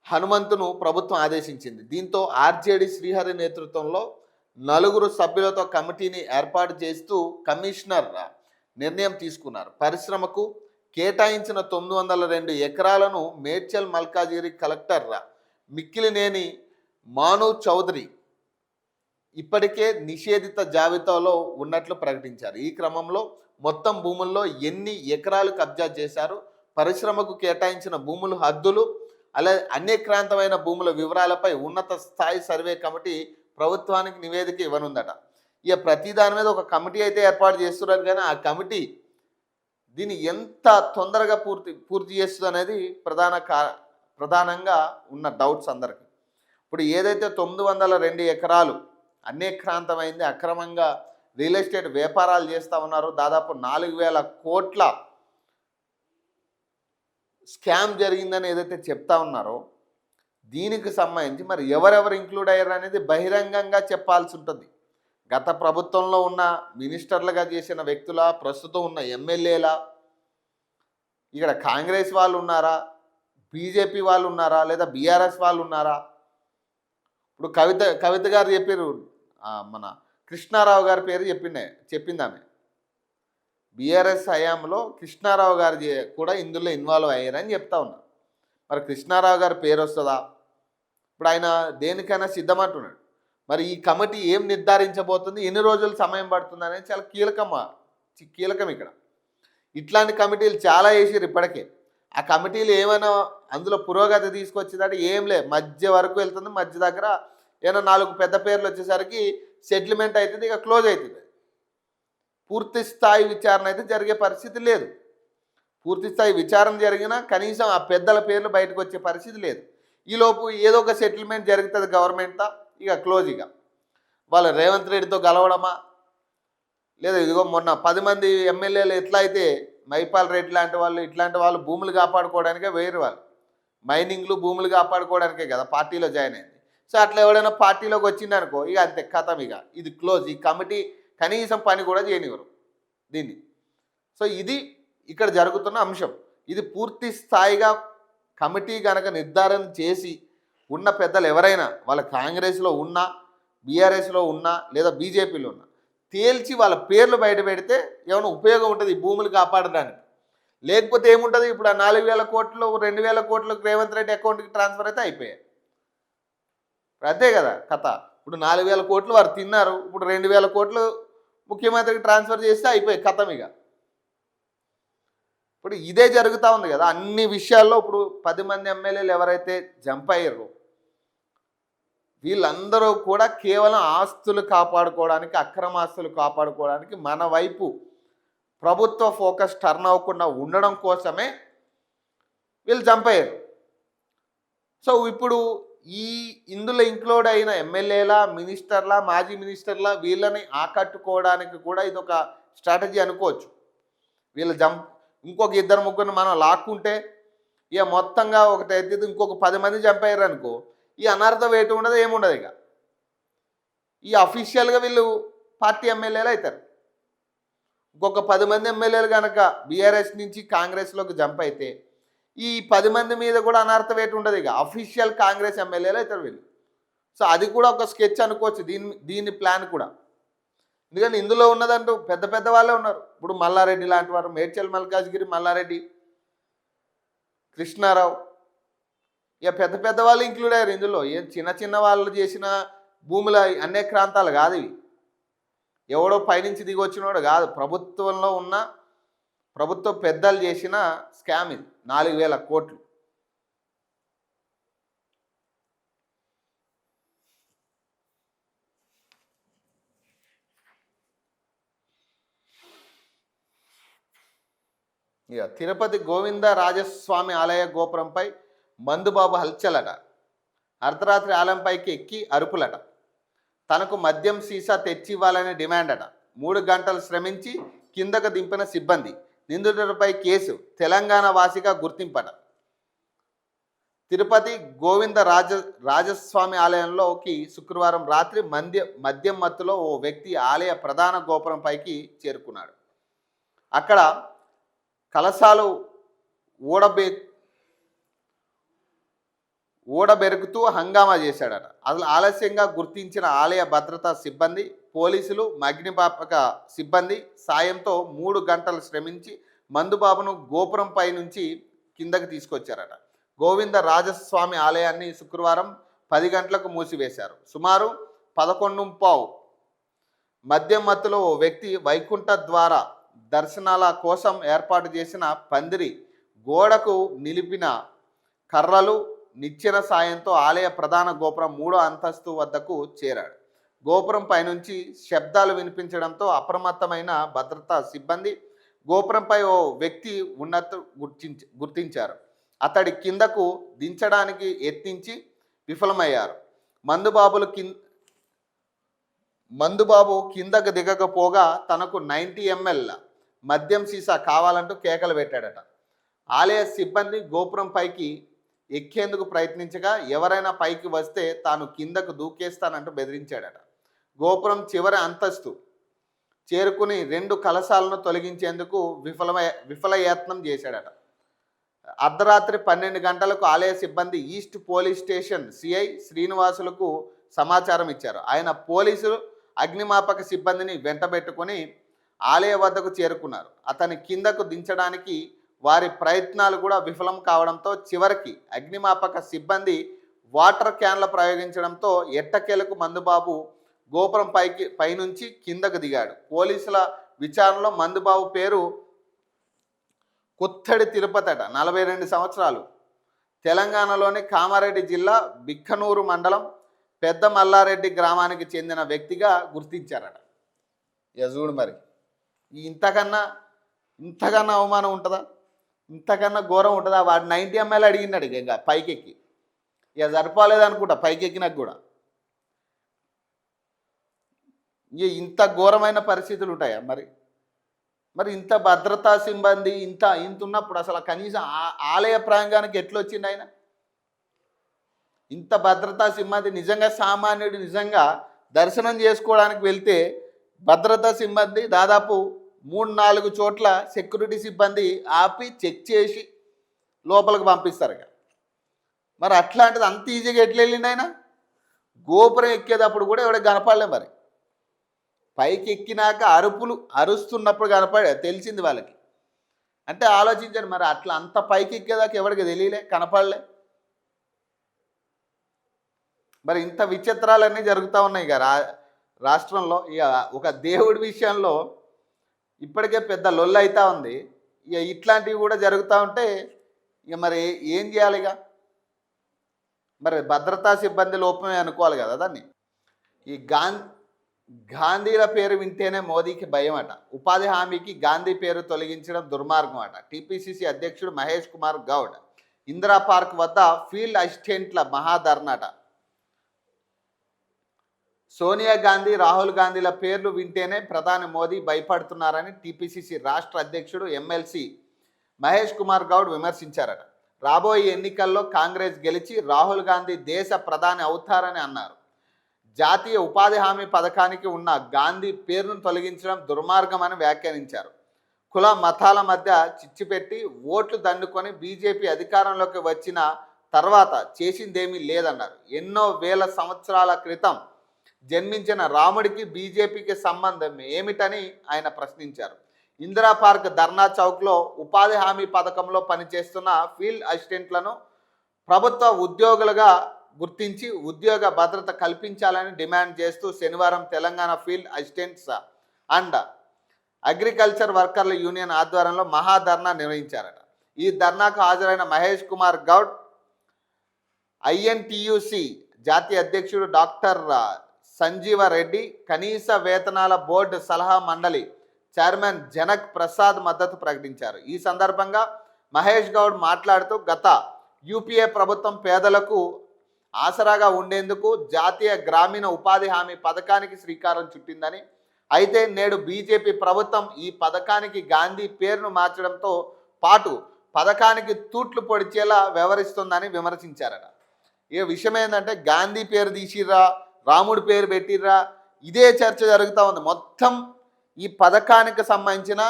హనుమంతును ప్రభుత్వం ఆదేశించింది. దీంతో ఆర్జేడీ శ్రీహరి నేతృత్వంలో 4 సభ్యులతో కమిటీని ఏర్పాటు చేస్తూ కమిషనర్ నిర్ణయం తీసుకున్నారు. పరిశ్రమకు కేటాయించిన 902 ఎకరాలను మేడ్చల్ మల్కాజిగిరి కలెక్టర్ మిక్కిలినేని మాను చౌదరి ఇప్పటికే నిషేధిత జాబితాలో ఉన్నట్లు ప్రకటించారు. ఈ క్రమంలో మొత్తం భూముల్లో ఎన్ని ఎకరాలు కబ్జా చేశారు, పరిశ్రమకు కేటాయించిన భూముల హద్దులు, అలాగే అన్యక్రాంతమైన భూముల వివరాలపై ఉన్నత స్థాయి సర్వే కమిటీ ప్రభుత్వానికి నివేదిక ఇవ్వనుందట. ఇక ప్రతి దాని మీద ఒక కమిటీ అయితే ఏర్పాటు చేస్తున్నారు, కానీ ఆ కమిటీ దీన్ని ఎంత తొందరగా పూర్తి చేస్తుంది అనేది ప్రధానంగా ఉన్న డౌట్స్ అందరికీ. ఇప్పుడు ఏదైతే 902 ఎకరాలు అన్యక్రాంతమైంది, అక్రమంగా రియల్ ఎస్టేట్ వ్యాపారాలు చేస్తూ ఉన్నారో, దాదాపు 4,000 కోట్ల స్కామ్ జరిగిందని ఏదైతే చెప్తా ఉన్నారో, దీనికి సంబంధించి మరి ఎవరెవరు ఇంక్లూడ్ అయ్యారు అనేది బహిరంగంగా చెప్పాల్సి ఉంటుంది. గత ప్రభుత్వంలో ఉన్న మినిస్టర్లుగా చేసిన వ్యక్తుల, ప్రస్తుతం ఉన్న ఎమ్మెల్యేలా, ఇక్కడ కాంగ్రెస్ వాళ్ళు ఉన్నారా, బీజేపీ వాళ్ళు ఉన్నారా, లేదా బీఆర్ఎస్ వాళ్ళు ఉన్నారా? ఇప్పుడు కవిత గారు చెప్పారు, మన కృష్ణారావు గారి పేరు చెప్పింది ఆమె. బీఆర్ఎస్ హయాంలో కృష్ణారావు గారు కూడా ఇందులో ఇన్వాల్వ్ అయ్యారని చెప్తా ఉన్నారు. మరి కృష్ణారావు గారి పేరు వస్తుందా? ఇప్పుడు ఆయన దేనికైనా సిద్ధమంటున్నాడు. మరి ఈ కమిటీ ఏం నిర్ధారించబోతుంది, ఎన్ని రోజులు సమయం పడుతుంది అనేది చాలా కీలకం ఇక్కడ. ఇట్లాంటి కమిటీలు చాలా వేసారు ఇప్పటికే. ఆ కమిటీలు ఏమైనా అందులో పురోగతి తీసుకొచ్చిందంటే ఏం లేదు, మధ్య వరకు వెళ్తుంది. మధ్య దగ్గర ఏమైనా 4 పెద్ద పేర్లు వచ్చేసరికి సెటిల్మెంట్ అవుతుంది, ఇక క్లోజ్ అవుతుంది. పూర్తి స్థాయి విచారణ అయితే జరిగే పరిస్థితి లేదు. పూర్తి స్థాయి విచారణ జరిగినా కనీసం ఆ పెద్దల పేర్లు బయటకు వచ్చే పరిస్థితి లేదు. ఈలోపు ఏదో ఒక సెటిల్మెంట్ జరుగుతుంది గవర్నమెంట్తో, ఇక క్లోజ్. ఇక వాళ్ళు రేవంత్ రెడ్డితో గెలవడమా, లేదా ఇదిగో మొన్న 10 మంది ఎమ్మెల్యేలు ఎట్లా అయితే మైపాల్ రెడ్డి లాంటి వాళ్ళు, ఇట్లాంటి వాళ్ళు భూములు కాపాడుకోవడానికే వేరు, వాళ్ళు మైనింగ్లు భూములు కాపాడుకోవడానికే కదా పార్టీలో జాయిన్ అయింది. సో అట్లా ఎవడైనా పార్టీలోకి వచ్చిందనుకో, ఇక అంతే కథం, ఇక ఇది క్లోజ్. ఈ కమిటీ కనీసం పని కూడా చేయనివ్వరు దీన్ని. సో ఇది ఇక్కడ జరుగుతున్న అంశం. ఇది పూర్తి స్థాయిగా కమిటీ కనుక నిర్ధారణ చేసి ఉన్న పెద్దలు ఎవరైనా, వాళ్ళ కాంగ్రెస్లో ఉన్నా, బీఆర్ఎస్లో ఉన్నా, లేదా బీజేపీలో ఉన్నా, తేల్చి వాళ్ళ పేర్లు బయట పెడితే ఏమైనా ఉపయోగం ఉంటుంది ఈ భూములు కాపాడడానికి. లేకపోతే ఏముంటుంది, ఇప్పుడు ఆ 4,000 కోట్లు 2,000 కోట్లకు రేవంత్ రెడ్డి అకౌంట్కి ట్రాన్స్ఫర్ అయితే అయిపోయాయి. అదే కదా కథ. ఇప్పుడు 4,000 కోట్లు వారు తిన్నారు, ఇప్పుడు 2,000 కోట్లు ముఖ్యమంత్రికి ట్రాన్స్ఫర్ చేస్తే అయిపోయాయి కథం. ఇక ఇప్పుడు ఇదే జరుగుతూ ఉంది కదా అన్ని విషయాల్లో. ఇప్పుడు 10 మంది ఎమ్మెల్యేలు ఎవరైతే జంప్ అయ్యారో వీళ్ళందరూ కూడా కేవలం ఆస్తులు కాపాడుకోవడానికి, అక్రమాస్తులు కాపాడుకోవడానికి మన వైపు ప్రభుత్వ ఫోకస్ టర్న్ అవ్వకుండా ఉండడం కోసమే వీళ్ళు జంప్ అయ్యారు. సో ఇప్పుడు ఇందులో ఇంక్లూడ్ అయిన ఎమ్మెల్యేల, మినిస్టర్ల, మాజీ మినిస్టర్ల వీళ్ళని ఆకట్టుకోవడానికి కూడా ఇది ఒక స్ట్రాటజీ అనుకోవచ్చు. వీళ్ళు ఇంకొక 2-3 మనం లాక్కుంటే ఇక మొత్తంగా ఒకటైతే ఇంకొక 10 మంది చంపారు అనుకో, ఈ అనర్థం ఏటు ఉండదు, ఏముండదు. ఇక ఈ అఫీషియల్గా వీళ్ళు పార్టీ ఎమ్మెల్యేలు అవుతారు. ఇంకొక 10 మంది ఎమ్మెల్యేలు కనుక బీఆర్ఎస్ నుంచి కాంగ్రెస్లోకి జంప్ అయితే ఈ 10 మంది మీద కూడా అనర్థం ఏటు ఉండదు. ఇక అఫీషియల్ కాంగ్రెస్ ఎమ్మెల్యేలు అవుతారు వీళ్ళు. సో అది కూడా ఒక స్కెచ్ అనుకోవచ్చు దీని ప్లాన్ కూడా. ఎందుకంటే ఇందులో ఉన్నదంటూ పెద్ద పెద్ద వాళ్ళే ఉన్నారు. ఇప్పుడు మల్లారెడ్డి లాంటి వారు, మేడ్చల్ మల్కాజ్గిరి మల్లారెడ్డి, కృష్ణారావు, ఇక పెద్ద పెద్ద వాళ్ళు ఇంక్లూడ్ అయ్యారు ఇందులో. ఏం చిన్న చిన్న వాళ్ళు చేసిన భూముల అనేక ప్రాంతాలు కాదు ఇవి. ఎవడో పైనుంచి దిగి వచ్చినోడు కాదు, ప్రభుత్వంలో ఉన్న ప్రభుత్వ పెద్దలు చేసిన స్కామ్ ఇది. 4,000 కోట్లు. ఇక తిరుపతి గోవింద రాజస్వామి ఆలయ గోపురంపై మందుబాబు హల్చలట. అర్ధరాత్రి ఆలయంపైకి ఎక్కి అరుపులట. తనకు మద్యం సీసా తెచ్చి ఇవ్వాలని డిమాండ్ అట. 3 గంటలు శ్రమించి కిందకు దింపిన సిబ్బంది. నిందితుడిపై కేసు. తెలంగాణ వాసిగా గుర్తింపట. తిరుపతి గోవింద రాజస్వామి ఆలయంలోకి శుక్రవారం రాత్రి మద్యం మత్తులో ఓ వ్యక్తి ఆలయ ప్రధాన గోపురంపైకి చేరుకున్నాడు. అక్కడ కలశాలు ఊడబెరుకుతూ హంగామా చేశాడట. అసలు ఆలస్యంగా గుర్తించిన ఆలయ భద్రతా సిబ్బంది, పోలీసులు, అగ్నిమాపక సిబ్బంది సాయంతో 3 గంటలు శ్రమించి మందుబాబును గోపురంపై నుంచి కిందకి తీసుకొచ్చారట. గోవింద రాజస్వామి ఆలయాన్ని శుక్రవారం 10 గంటలకు మూసివేశారు. సుమారు 11:15 మద్యం మత్తులో ఓ వ్యక్తి వైకుంఠ ద్వార దర్శనాల కోసం ఏర్పాటు చేసిన పందిరి గోడకు నిలిపిన కర్రలు, నిచ్చెన సాయంతో ఆలయ ప్రధాన గోపురం 3వ అంతస్తు వద్దకు చేరాడు. గోపురం పైనుంచి శబ్దాలు వినిపించడంతో అప్రమత్తమైన భద్రతా సిబ్బంది గోపురంపై ఓ వ్యక్తి ఉన్నట్టు గుర్తించారు. అతడి కిందకు దించడానికి యత్నించి విఫలమయ్యారు. మందుబాబు కిందకు దిగకపోగా తనకు 90 ml మద్యం సీసా కావాలంటూ కేకలు పెట్టాడట. ఆలయ సిబ్బంది గోపురం పైకి ఎక్కేందుకు ప్రయత్నించగా ఎవరైనా పైకి వస్తే తాను కిందకు దూకేస్తానంటూ బెదిరించాడట. గోపురం చివరి అంతస్తు చేరుకుని 2 కలశాలను తొలగించేందుకు విఫలయత్నం చేశాడట. అర్ధరాత్రి 12 గంటలకు ఆలయ సిబ్బంది ఈస్ట్ పోలీస్ స్టేషన్ సిఐ శ్రీనివాసులకు సమాచారం ఇచ్చారు. ఆయన పోలీసులు, అగ్నిమాపక సిబ్బందిని వెంటబెట్టుకుని ఆలయ వద్దకు చేరుకున్నారు. అతని కిందకు దించడానికి వారి ప్రయత్నాలు కూడా విఫలం కావడంతో చివరికి అగ్నిమాపక సిబ్బంది వాటర్ క్యాన్ల ప్రయోగించడంతో ఎట్టకేలకు మందుబాబు గోపురం పైనుంచి కిందకు దిగాడు. పోలీసుల విచారణలో మందుబాబు పేరు కొత్తడి తిరుపతట, 42 సంవత్సరాలు, తెలంగాణలోని కామారెడ్డి జిల్లా బిక్కనూరు మండలం పెద్ద మల్లారెడ్డి గ్రామానికి చెందిన వ్యక్తిగా గుర్తించారట. చూడు మరి ఇంతకన్నా అవమానం ఉంటుందా? ఇంతకన్నా ఘోరం ఉంటుందా? వాడు 90 ml అడిగినాడు ఇక పైకెక్కి. ఇక సరిపోలేదనుకుంటా పైకెక్కినాక కూడా. ఇక ఇంత ఘోరమైన పరిస్థితులు ఉంటాయా మరి ఇంత భద్రతా సిబ్బంది ఇంత ఉన్నప్పుడు అసలు కనీసం ఆలయ ప్రాంగానికి ఎట్లొచ్చింది ఆయన? ఇంత భద్రతా సిబ్బంది నిజంగా సామాన్యుడు నిజంగా దర్శనం చేసుకోవడానికి వెళ్తే భద్రతా సిబ్బంది దాదాపు 3-4 చోట్ల సెక్యూరిటీ సిబ్బంది ఆపి చెక్ చేసి లోపలికి పంపిస్తారు. మరి అట్లాంటిది అంత ఈజీగా ఎట్లా వెళ్ళింది ఆయన? గోపురం ఎక్కేటప్పుడు కూడా ఎవడ కనపడలే. మరి పైకి ఎక్కినాక అరుస్తున్నప్పుడు తెలిసింది వాళ్ళకి. అంటే ఆలోచించండి, మరి అట్లా అంత పైకి ఎక్కేదాకా ఎవరికి తెలియలే, కనపడలే. మరి ఇంత విచిత్రాలన్నీ జరుగుతూ ఉన్నాయి ఇక రాష్ట్రంలో. ఇక ఒక దేవుడి విషయంలో ఇప్పటికే పెద్ద లొల్లు అవుతూ ఉంది. ఇక ఇట్లాంటివి కూడా జరుగుతూ ఉంటే ఇక మరి ఏం చేయాలి? ఇక మరి భద్రతా సిబ్బంది లోపమే అనుకోవాలి కదా దాన్ని. ఈ గాంధీల పేరు వింటేనే మోదీకి భయం అట. ఉపాధి హామీకి గాంధీ పేరు తొలగించడం దుర్మార్గం అట. టీపీసీసీ అధ్యక్షుడు మహేష్ కుమార్ గౌడ్ ఇందిరా పార్క్ వద్ద ఫీల్డ్ అసిస్టెంట్ల మహాధర్నాట. సోనియా గాంధీ, రాహుల్ గాంధీల పేర్లు వింటేనే ప్రధాని మోదీ భయపడుతున్నారని టీపీసీసీ రాష్ట్ర అధ్యక్షుడు ఎమ్మెల్సీ మహేష్ కుమార్ గౌడ్ విమర్శించారట. రాబోయే ఎన్నికల్లో కాంగ్రెస్ గెలిచి రాహుల్ గాంధీ దేశ ప్రధాని అవుతారని అన్నారు. జాతీయ ఉపాధి హామీ పథకానికి ఉన్న గాంధీ పేరును తొలగించడం దుర్మార్గమని వ్యాఖ్యానించారు. కుల మతాల మధ్య చిచ్చుపెట్టి ఓట్లు దండుకొని బీజేపీ అధికారంలోకి వచ్చిన తర్వాత చేసిందేమీ లేదన్నారు. ఎన్నో వేల సంవత్సరాల క్రితం జన్మించిన రాముడికి బీజేపీకి సంబంధం ఏమిటని ఆయన ప్రశ్నించారు. ఇందిరా పార్క్ ధర్నా చౌక్లో ఉపాధి హామీ పథకంలో పనిచేస్తున్న ఫీల్డ్ అసిస్టెంట్లను ప్రభుత్వ ఉద్యోగులుగా గుర్తించి ఉద్యోగ భద్రత కల్పించాలని డిమాండ్ చేస్తూ శనివారం Telangana field assistants and agriculture వర్కర్ల యూనియన్ ఆధ్వర్యంలో మహాధర్నా నిర్వహించారట. ఈ ధర్నాకు హాజరైన మహేష్ కుమార్ గౌడ్, ఐఎన్టీయూసీ జాతీయ అధ్యక్షుడు డాక్టర్ సంజీవ రెడ్డి, కనీస వేతనాల బోర్డు సలహా మండలి చైర్మన్ జనక్ ప్రసాద్ మద్దతు ప్రకటించారు. ఈ సందర్భంగా మహేష్ గౌడ్ మాట్లాడుతూ గత యూపీఏ ప్రభుత్వం పేదలకు ఆసరాగా ఉండేందుకు జాతీయ గ్రామీణ ఉపాధి హామీ పథకానికి శ్రీకారం చుట్టిందని, అయితే నేడు బీజేపీ ప్రభుత్వం ఈ పథకానికి గాంధీ పేరును మార్చడంతో పాటు పథకానికి తూట్లు పొడిచేలా వ్యవహరిస్తుందని విమర్శించారట. ఈ విషయం ఏంటంటే గాంధీ పేరు తీసిర్రా, రాముడి పేరు పెట్టిర్రా, ఇదే చర్చ జరుగుతూ ఉంది. మొత్తం ఈ పథకానికి సంబంధించిన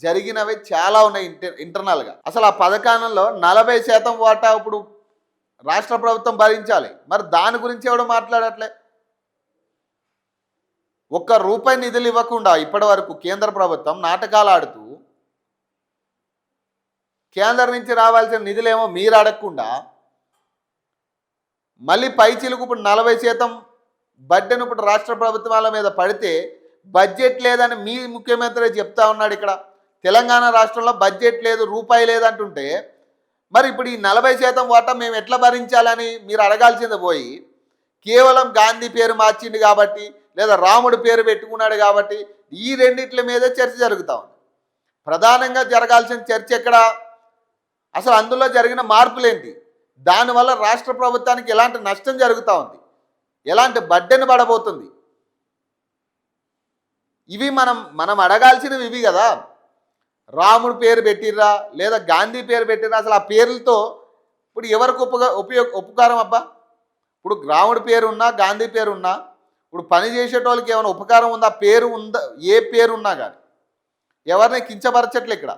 జరిగినవి చాలా ఉన్నాయి ఇంటర్నల్గా. అసలు ఆ పథకాలలో 40% వాటా ఇప్పుడు రాష్ట్ర ప్రభుత్వం భరించాలి. మరి దాని గురించి ఎవడో మాట్లాడట్లే. ₹1 నిధులు ఇవ్వకుండా ఇప్పటి వరకు కేంద్ర ప్రభుత్వం నాటకాలు ఆడుతూ కేంద్రం నుంచి రావాల్సిన నిధులేమో మీరు అడగకుండా మళ్ళీ పైచిలకు ఇప్పుడు 40% బడ్జెట్ ఇప్పుడు రాష్ట్ర ప్రభుత్వాల మీద పడితే బడ్జెట్ లేదని మీ ముఖ్యమంత్రి చెప్తా ఉన్నాడు. ఇక్కడ తెలంగాణ రాష్ట్రంలో బడ్జెట్ లేదు, రూపాయి లేదంటుంటే మరి ఇప్పుడు ఈ 40% వాటా మేము ఎట్లా భరించాలని మీరు అడగాల్సింది పోయి కేవలం గాంధీ పేరు మార్చింది కాబట్టి లేదా రాముడి పేరు పెట్టుకున్నాడు కాబట్టి ఈ రెండిట్ల మీదే చర్చ జరుగుతూ ఉంది. ప్రధానంగా జరగాల్సిన చర్చ ఎక్కడ? అసలు అందులో జరిగిన మార్పులేంటి? దానివల్ల రాష్ట్ర ప్రభుత్వానికి ఎలాంటి నష్టం జరుగుతూ ఉంది, ఎలాంటి బడ్డెను పడబోతుంది? ఇవి మనం అడగాల్సినవి ఇవి కదా. రాముడి పేరు పెట్టిర్రా లేదా గాంధీ పేరు పెట్టిర్రా, అసలు ఆ పేర్లతో ఇప్పుడు ఎవరికి ఉపకారం అబ్బా? ఇప్పుడు రాముడి పేరు ఉన్నా గాంధీ పేరు ఉన్నా ఇప్పుడు పని చేసేటోళ్ళకి ఏమైనా ఉపకారం ఉందా? పేరు ఉందా? ఏ పేరు ఉన్నా కానీ ఎవరిని కించపరచట్లే. ఇక్కడ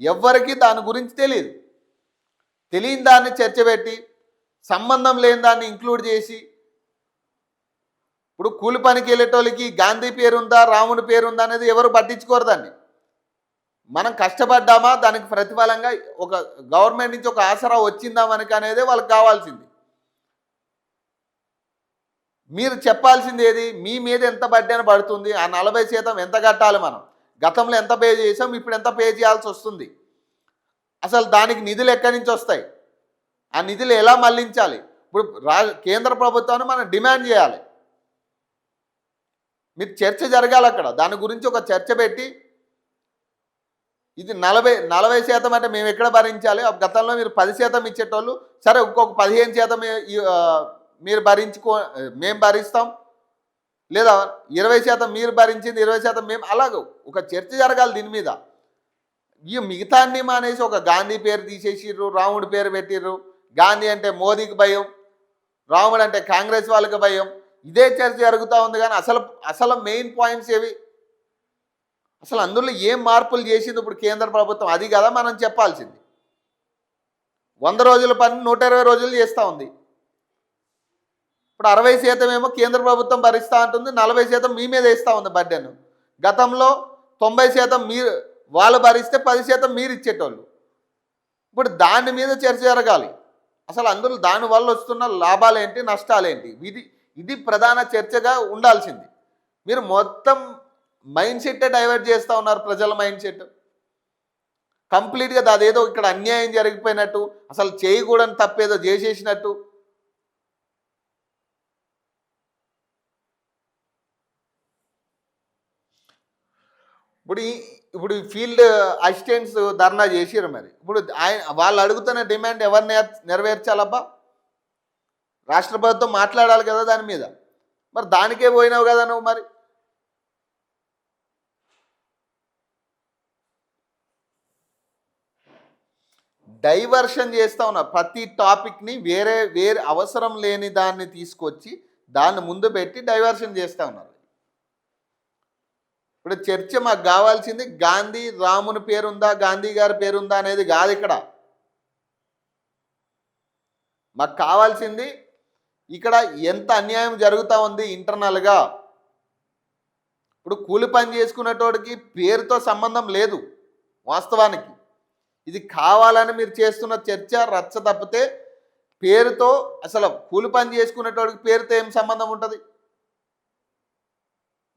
ఎవరికి దాని గురించి తెలియని దాన్ని చర్చ పెట్టి సంబంధం లేని దాన్ని ఇంక్లూడ్ చేసి ఇప్పుడు కూలి పనికి వెళ్ళేటోళ్ళకి గాంధీ పేరుందా రాముడి పేరుందా అనేది ఎవరు పట్టించుకోరు. దాన్ని మనం కష్టపడ్డామా, దానికి ప్రతిఫలంగా ఒక గవర్నమెంట్ నుంచి ఒక ఆసరా వచ్చిందా మనకి అనేది వాళ్ళకి కావాల్సింది. మీరు చెప్పాల్సింది ఏది? మీ మీద ఎంత బడ్డెన పడుతుంది, ఆ 40% ఎంత కట్టాలి, మనం గతంలో ఎంత పే చేసాం, ఇప్పుడు ఎంత పే చేయాల్సి వస్తుంది, అసలు దానికి నిధులు ఎక్కడి నుంచి వస్తాయి, ఆ నిధులు ఎలా మళ్లించాలి? ఇప్పుడు కేంద్ర ప్రభుత్వాన్ని మనం డిమాండ్ చేయాలి. మీరు చర్చ జరగాలి అక్కడ. దాని గురించి ఒక చర్చ పెట్టి ఇది 40% అంటే మేము ఎక్కడ భరించాలి? గతంలో మీరు 10% ఇచ్చేటోళ్ళు, సరే ఇంకొక 15% మీరు మేము భరిస్తాం, లేదా 20% మీరు భరించింది 20% మేము, అలాగ ఒక చర్చ జరగాలి దీని మీద. ఈ మిగతాన్ని మానేసి ఒక గాంధీ పేరు తీసేసిర్రు, రాముడి పేరు పెట్టిర్రు. గాంధీ అంటే మోదీకి భయం, రాముడు అంటే కాంగ్రెస్ వాళ్ళకి భయం. ఇదే చర్చ జరుగుతూ ఉంది. కానీ అసలు మెయిన్ పాయింట్స్ ఏవి? అసలు అందులో ఏం మార్పులు చేసింది ఇప్పుడు కేంద్ర ప్రభుత్వం? అది కదా మనం చెప్పాల్సింది. 100 రోజుల పని 120 రోజులు చేస్తూ ఉంది. ఇప్పుడు 60% ఏమో కేంద్ర ప్రభుత్వం భరిస్తూ ఉంటుంది, 40% మీ మీద వేస్తూ ఉంది బడ్డెను. గతంలో 90% మీరు వాళ్ళు భరిస్తే 10% మీరు ఇచ్చేటోళ్ళు. ఇప్పుడు దాని మీద చర్చ జరగాలి. అసలు అందులో దానివల్ల వస్తున్న లాభాలేంటి, నష్టాలేంటి, ఇది ప్రధాన చర్చగా ఉండాల్సింది. మీరు మొత్తం మైండ్ సెట్ డైవర్ట్ చేస్తూ ఉన్నారు, ప్రజల మైండ్ సెట్. కంప్లీట్గా అదేదో ఇక్కడ అన్యాయం జరిగిపోయినట్టు, అసలు చేయకూడని తప్పేదో చేసేసినట్టు. ఇప్పుడు ఇప్పుడు ఫీల్డ్ అసిస్టెంట్స్ ధర్నా చేసిరు. మరి ఇప్పుడు వాళ్ళు అడుగుతున్న డిమాండ్ ఎవరు నెరవేర్చాలబ్బా? రాష్ట్ర ప్రభుత్వం మాట్లాడాలి కదా దాని మీద. మరి దానికే పోయినావు కదా నువ్వు. మరి డైవర్షన్ చేస్తూ ఉన్నారు. ప్రతి టాపిక్ని వేరే వేరే అవసరం లేని దాన్ని తీసుకొచ్చి దాన్ని ముందు పెట్టి డైవర్షన్ చేస్తూ ఉన్నారు. ఇప్పుడు చర్చ మాకు కావాల్సింది గాంధీ రాముని పేరుందా, గాంధీ గారి పేరుందా అనేది కాదు ఇక్కడ. మాకు కావాల్సింది ఇక్కడ ఎంత అన్యాయం జరుగుతూ ఉంది ఇంటర్నల్గా. ఇప్పుడు కూలి పని చేసుకునేటోడికి పేరుతో సంబంధం లేదు వాస్తవానికి. ఇది కావాలని మీరు చేస్తున్న చర్చ రచ్చ తప్పితే పేరుతో అసలు కూలి పని చేసుకునేటోడికి పేరుతో ఏం సంబంధం ఉంటుంది?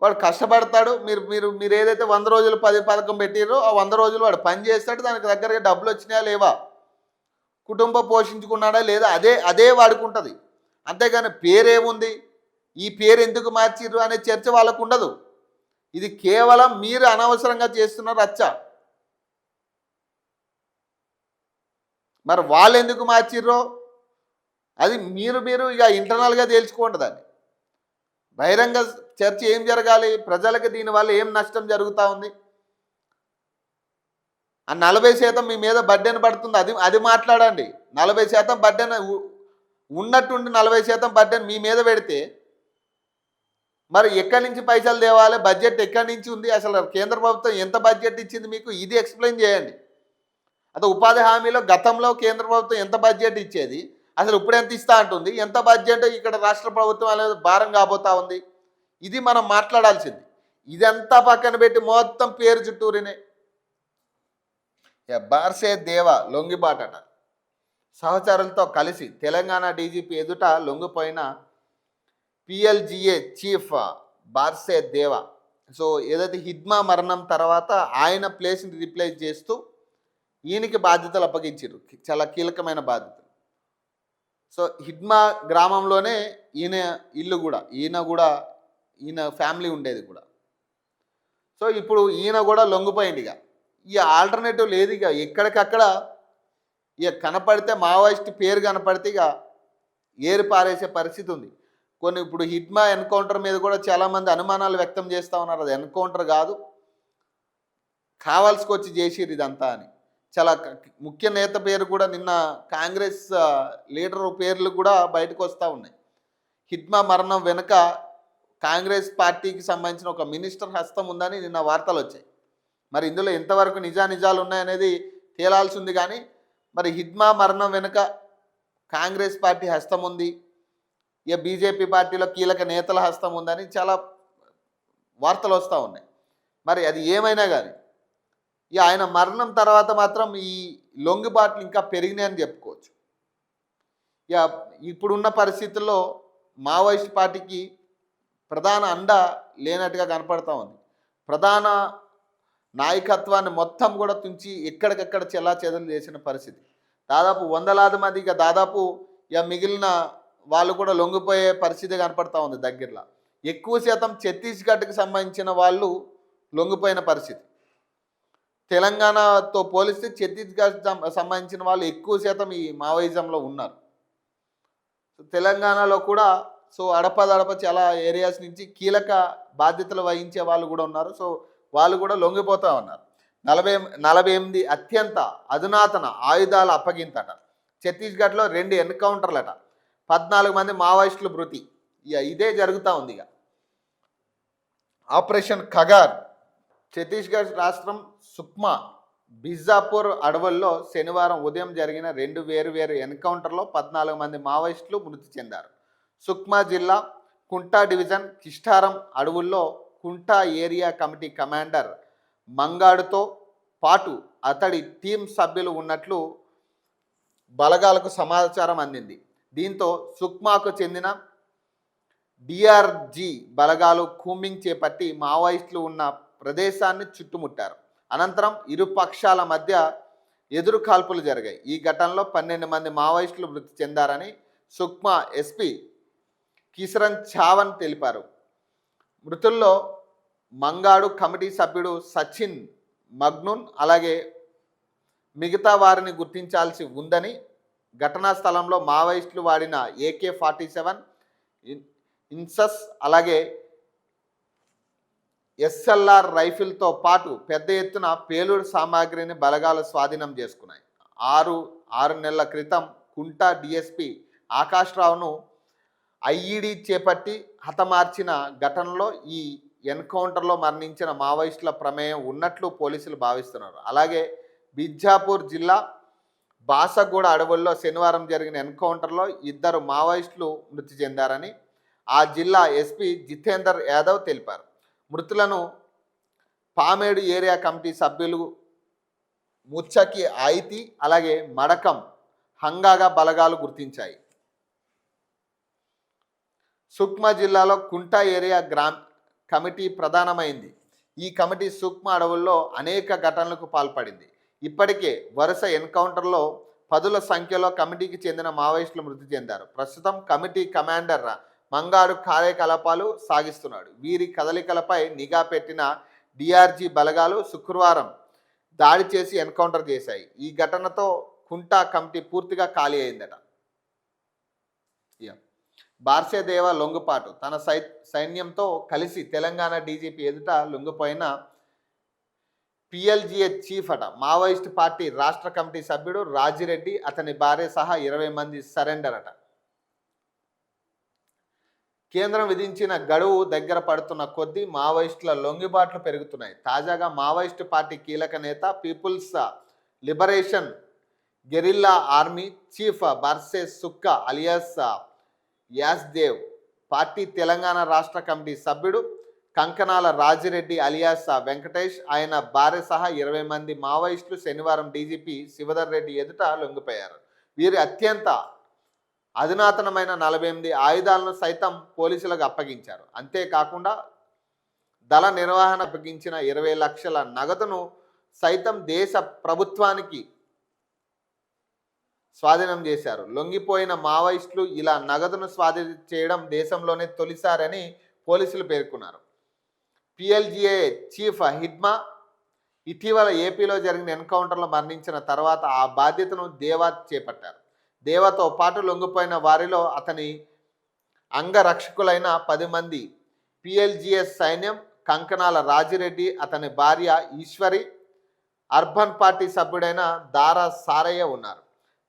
వాడు కష్టపడతాడు. మీరు మీరు మీరు ఏదైతే 100 రోజులు పథకం పెట్టిరో ఆ 100 రోజులు వాడు పని చేస్తాడు. దానికి దగ్గరగా డబ్బులు వచ్చినాయా లేవా, కుటుంబం పోషించుకున్నాడా లేదా, అదే వాడుకుంటుంది. అంతేగాని పేరేముంది, ఈ పేరు ఎందుకు మార్చిర్రు అనే చర్చ వాళ్ళకు ఉండదు. ఇది కేవలం మీరు అనవసరంగా చేస్తున్న రచ్చ. మరి వాళ్ళు ఎందుకు మార్చిర్రో అది మీరు ఇక ఇంటర్నల్గా తేల్చుకోండి. దాన్ని బహిరంగ చర్చ ఏం జరగాలి, ప్రజలకు దీనివల్ల ఏం నష్టం జరుగుతూ ఉంది, ఆ 40% మీ మీద బడ్డెన్ పడుతుంది, అది మాట్లాడండి. 40% బడ్డెన్ ఉన్నట్టుండి 40% బడ్డెన్ మీ మీద పెడితే మరి ఎక్కడి నుంచి పైసలు తేవాలి, బడ్జెట్ ఎక్కడి నుంచి ఉంది, అసలు కేంద్ర ప్రభుత్వం ఎంత బడ్జెట్ ఇచ్చింది మీకు, ఇది ఎక్స్ప్లెయిన్ చేయండి. అదే ఉపాధి హామీలో గతంలో కేంద్ర ప్రభుత్వం ఎంత బడ్జెట్ ఇచ్చేది, అసలు ఇప్పుడు ఎంత ఇస్తా అంటుంది, ఎంత బడ్జెట్ ఇక్కడ రాష్ట్ర ప్రభుత్వం అనేది భారం కాబోతా ఉంది, ఇది మనం మాట్లాడాల్సింది. ఇదంతా పక్కన పెట్టి మొత్తం పేరు చుట్టూరినే బార్సే దేవా లొంగిబాటట. సహచరులతో కలిసి తెలంగాణ డీజీపీ ఎదుట లొంగిపోయిన పిఎల్జిఏ చీఫ్ బార్సే దేవా. సో ఏదైతే హిడ్మా మరణం తర్వాత ఆయన ప్లేస్ని రీప్లేస్ చేస్తూ ఈయనకి బాధ్యతలు అప్పగించారు, చాలా కీలకమైన బాధ్యతలు. సో హిడ్మా గ్రామంలోనే ఈయన ఇల్లు కూడా, ఈయన ఫ్యామిలీ ఉండేది కూడా. సో ఇప్పుడు ఈయన కూడా లొంగిపోయింది. ఇక ఆల్టర్నేటివ్ లేదు. ఇక ఎక్కడికక్కడ ఇక కనపడితే మావోయిస్ట్ పేరు కనపడితే ఇక ఏరి పారేసే పరిస్థితి ఉంది. ఇప్పుడు హిడ్మా ఎన్కౌంటర్ మీద కూడా చాలామంది అనుమానాలు వ్యక్తం చేస్తూ ఉన్నారు. అది ఎన్కౌంటర్ కాదు, కావాల్సుకొచ్చి చేసిరు ఇదంతా అని. చాలా ముఖ్య నేత పేరు కూడా నిన్న కాంగ్రెస్ లీడర్ పేర్లు కూడా బయటకు వస్తూ ఉన్నాయి. హిడ్మా మరణం వెనుక కాంగ్రెస్ పార్టీకి సంబంధించిన ఒక మినిస్టర్ హస్తం ఉందని నిన్న వార్తలు వచ్చాయి. మరి ఇందులో ఎంతవరకు నిజాలు ఉన్నాయనేది తేలాల్సి ఉంది. కానీ మరి హిడ్మా మరణం వెనుక కాంగ్రెస్ పార్టీ హస్తం ఉంది, ఇక బీజేపీ పార్టీలో కీలక నేతల హస్తం ఉందని చాలా వార్తలు వస్తూ ఉన్నాయి. మరి అది ఏమైనా కానీ ఇక ఆయన మరణం తర్వాత మాత్రం ఈ లొంగిబాట్లు ఇంకా పెరిగినాయని చెప్పుకోవచ్చు. ఇక ఇప్పుడున్న పరిస్థితుల్లో మావోయిస్ట్ పార్టీకి ప్రధాన అండ లేనట్టుగా కనపడతా ఉంది. ప్రధాన నాయకత్వాన్ని మొత్తం కూడా తుంచి ఎక్కడికక్కడ చెల్లాచెదరు చేసిన పరిస్థితి. దాదాపు 100లాది మంది, ఇక దాదాపు ఇక మిగిలిన వాళ్ళు కూడా లొంగిపోయే పరిస్థితి కనపడతా ఉంది. దగ్గరలో ఎక్కువ శాతం ఛత్తీస్గఢ్కి సంబంధించిన వాళ్ళు లొంగిపోయిన పరిస్థితి. తెలంగాణతో పోలిస్తే ఛత్తీస్గఢ్ సంబంధించిన వాళ్ళు ఎక్కువ శాతం ఈ మావోయిజంలో ఉన్నారు. తెలంగాణలో కూడా సో అడపదడప చాలా ఏరియాస్ నుంచి కీలక బాధ్యతలు వహించే వాళ్ళు కూడా ఉన్నారు. సో వాళ్ళు కూడా లొంగిపోతూ ఉన్నారు. 48 అత్యంత అధునాతన ఆయుధాల అప్పగింతట. ఛత్తీస్గఢ్లో 2 ఎన్కౌంటర్లట, 14 మంది మావోయిస్టులు మృతి. ఇదే జరుగుతూ ఉంది. ఇక ఆపరేషన్ ఖగార్. ఛత్తీస్గఢ్ రాష్ట్రం సుక్మా బిజాపూర్ అడవుల్లో శనివారం ఉదయం జరిగిన 2 వేరువేరు ఎన్కౌంటర్లో 14 మంది మావోయిస్టులు మృతి చెందారు. సుక్మా జిల్లా కుంటా డివిజన్ కిష్టారం అడవుల్లో కుంటా ఏరియా కమిటీ కమాండర్ మంగాడుతో పాటు అతడి టీం సభ్యులు ఉన్నట్లు బలగాలకు సమాచారం అందింది. దీంతో సుక్మాకు చెందిన డిఆర్జీ బలగాలు కూంబింగ్ చేపట్టి మావోయిస్టులు ఉన్న ప్రదేశాన్ని చుట్టుముట్టారు. అనంతరం ఇరు పక్షాల మధ్య ఎదురు కాల్పులు జరిగాయి. ఈ ఘటనలో 12 మంది మావోయిస్టులు మృతి చెందారని సుక్మా ఎస్పీ కిశరన్ చావన్ తెలిపారు. మృతుల్లో మంగాడు కమిటీ సభ్యుడు సచిన్ మగ్నూన్ అలాగే మిగతా వారిని గుర్తించాల్సి ఉందని, ఘటనా స్థలంలో మావోయిస్టులు వాడిన AK-47 ఇన్సస్ అలాగే SLR రైఫిల్తో పాటు పెద్ద ఎత్తున పేలుడు సామాగ్రిని బలగాలు స్వాధీనం చేసుకున్నాయి. ఆరు నెలల క్రితం కుంటా DSP ఆకాష్ రావును IED చేపట్టి హతమార్చిన ఘటనలో ఈ ఎన్కౌంటర్లో మరణించిన మావోయిస్టుల ప్రమేయం ఉన్నట్లు పోలీసులు భావిస్తున్నారు. అలాగే బిజాపూర్ జిల్లా బాసగూడ అడవుల్లో శనివారం జరిగిన ఎన్కౌంటర్లో 2 మావోయిస్టులు మృతి చెందారని ఆ జిల్లా ఎస్పీ జితేందర్ యాదవ్ తెలిపారు. మృతులను పామేడు ఏరియా కమిటీ సభ్యులు ముచ్చకి ఆయితి అలాగే మడకం హంగాగా బలగాలు గుర్తించాయి. సుక్మా జిల్లాలో కుంటా ఏరియా కమిటీ ప్రధానమైంది. ఈ కమిటీ సుక్మా అడవుల్లో అనేక ఘటనలకు పాల్పడింది. ఇప్పటికే వరుస ఎన్కౌంటర్లో పదుల సంఖ్యలో కమిటీకి చెందిన మావోయిస్టులు మృతి చెందారు. ప్రస్తుతం కమిటీ కమాండర్ మంగాడు కార్యకలాపాలు సాగిస్తున్నాడు. వీరి కదలికలపై నిఘా పెట్టిన DRG బలగాలు శుక్రవారం దాడి చేసి ఎన్కౌంటర్ చేశాయి. ఈ ఘటనతో కుంటా కమిటీ పూర్తిగా ఖాళీ అయిందట. బార్సేదేవ లొంగుపాటు తన సైన్యంతో కలిసి తెలంగాణ DGP ఎదుట లొంగిపోయిన PLGA చీఫ్ అట. మావోయిస్ట్ పార్టీ రాష్ట్ర కమిటీ సభ్యుడు రాజిరెడ్డి అతని భార్య సహా 20 మంది సరెండర్ అట. కేంద్రం విధించిన గడువు దగ్గర పడుతున్న కొద్దీ మావోయిస్టుల లొంగిబాట్లు పెరుగుతున్నాయి. తాజాగా మావోయిస్టు పార్టీ కీలక నేత people's liberation guerrilla army chief Barse Sukka alias యాస్దేవ్, party Telangana రాష్ట్ర కమిటీ సభ్యుడు కంకనాల రాజిరెడ్డి అలియాస్ వెంకటేష్, ఆయన భార్య సహా 20 మంది మావోయిస్టులు శనివారం DGP శివధర్ రెడ్డి ఎదుట లొంగిపోయారు. వీరి అత్యంత అధునాతనమైన 48 ఆయుధాలను సైతం పోలీసులకు అప్పగించారు. అంతేకాకుండా దళ నిర్వహణ అప్పగించిన 20 లక్షల నగదును సైతం దేశ ప్రభుత్వానికి స్వాధీనం చేశారు. లొంగిపోయిన మావోయిస్టులు ఇలా నగదును స్వాధీనం చేయడం దేశంలోనే తొలిసారని పోలీసులు పేర్కొన్నారు. PLGA చీఫ్ హిడ్మా ఇటీవల ఏపీలో జరిగిన ఎన్కౌంటర్లో మరణించిన తర్వాత ఆ బాధ్యతను దేవా చేపట్టారు. దేవాతో పాటు లొంగిపోయిన వారిలో అతని అంగరక్షకులైన 10 మంది PLGA సైన్యం, కంకనాల రాజిరెడ్డి, అతని భార్య ఈశ్వరి, అర్బన్ పార్టీ సభ్యుడైన దారా సారయ్య ఉన్నారు.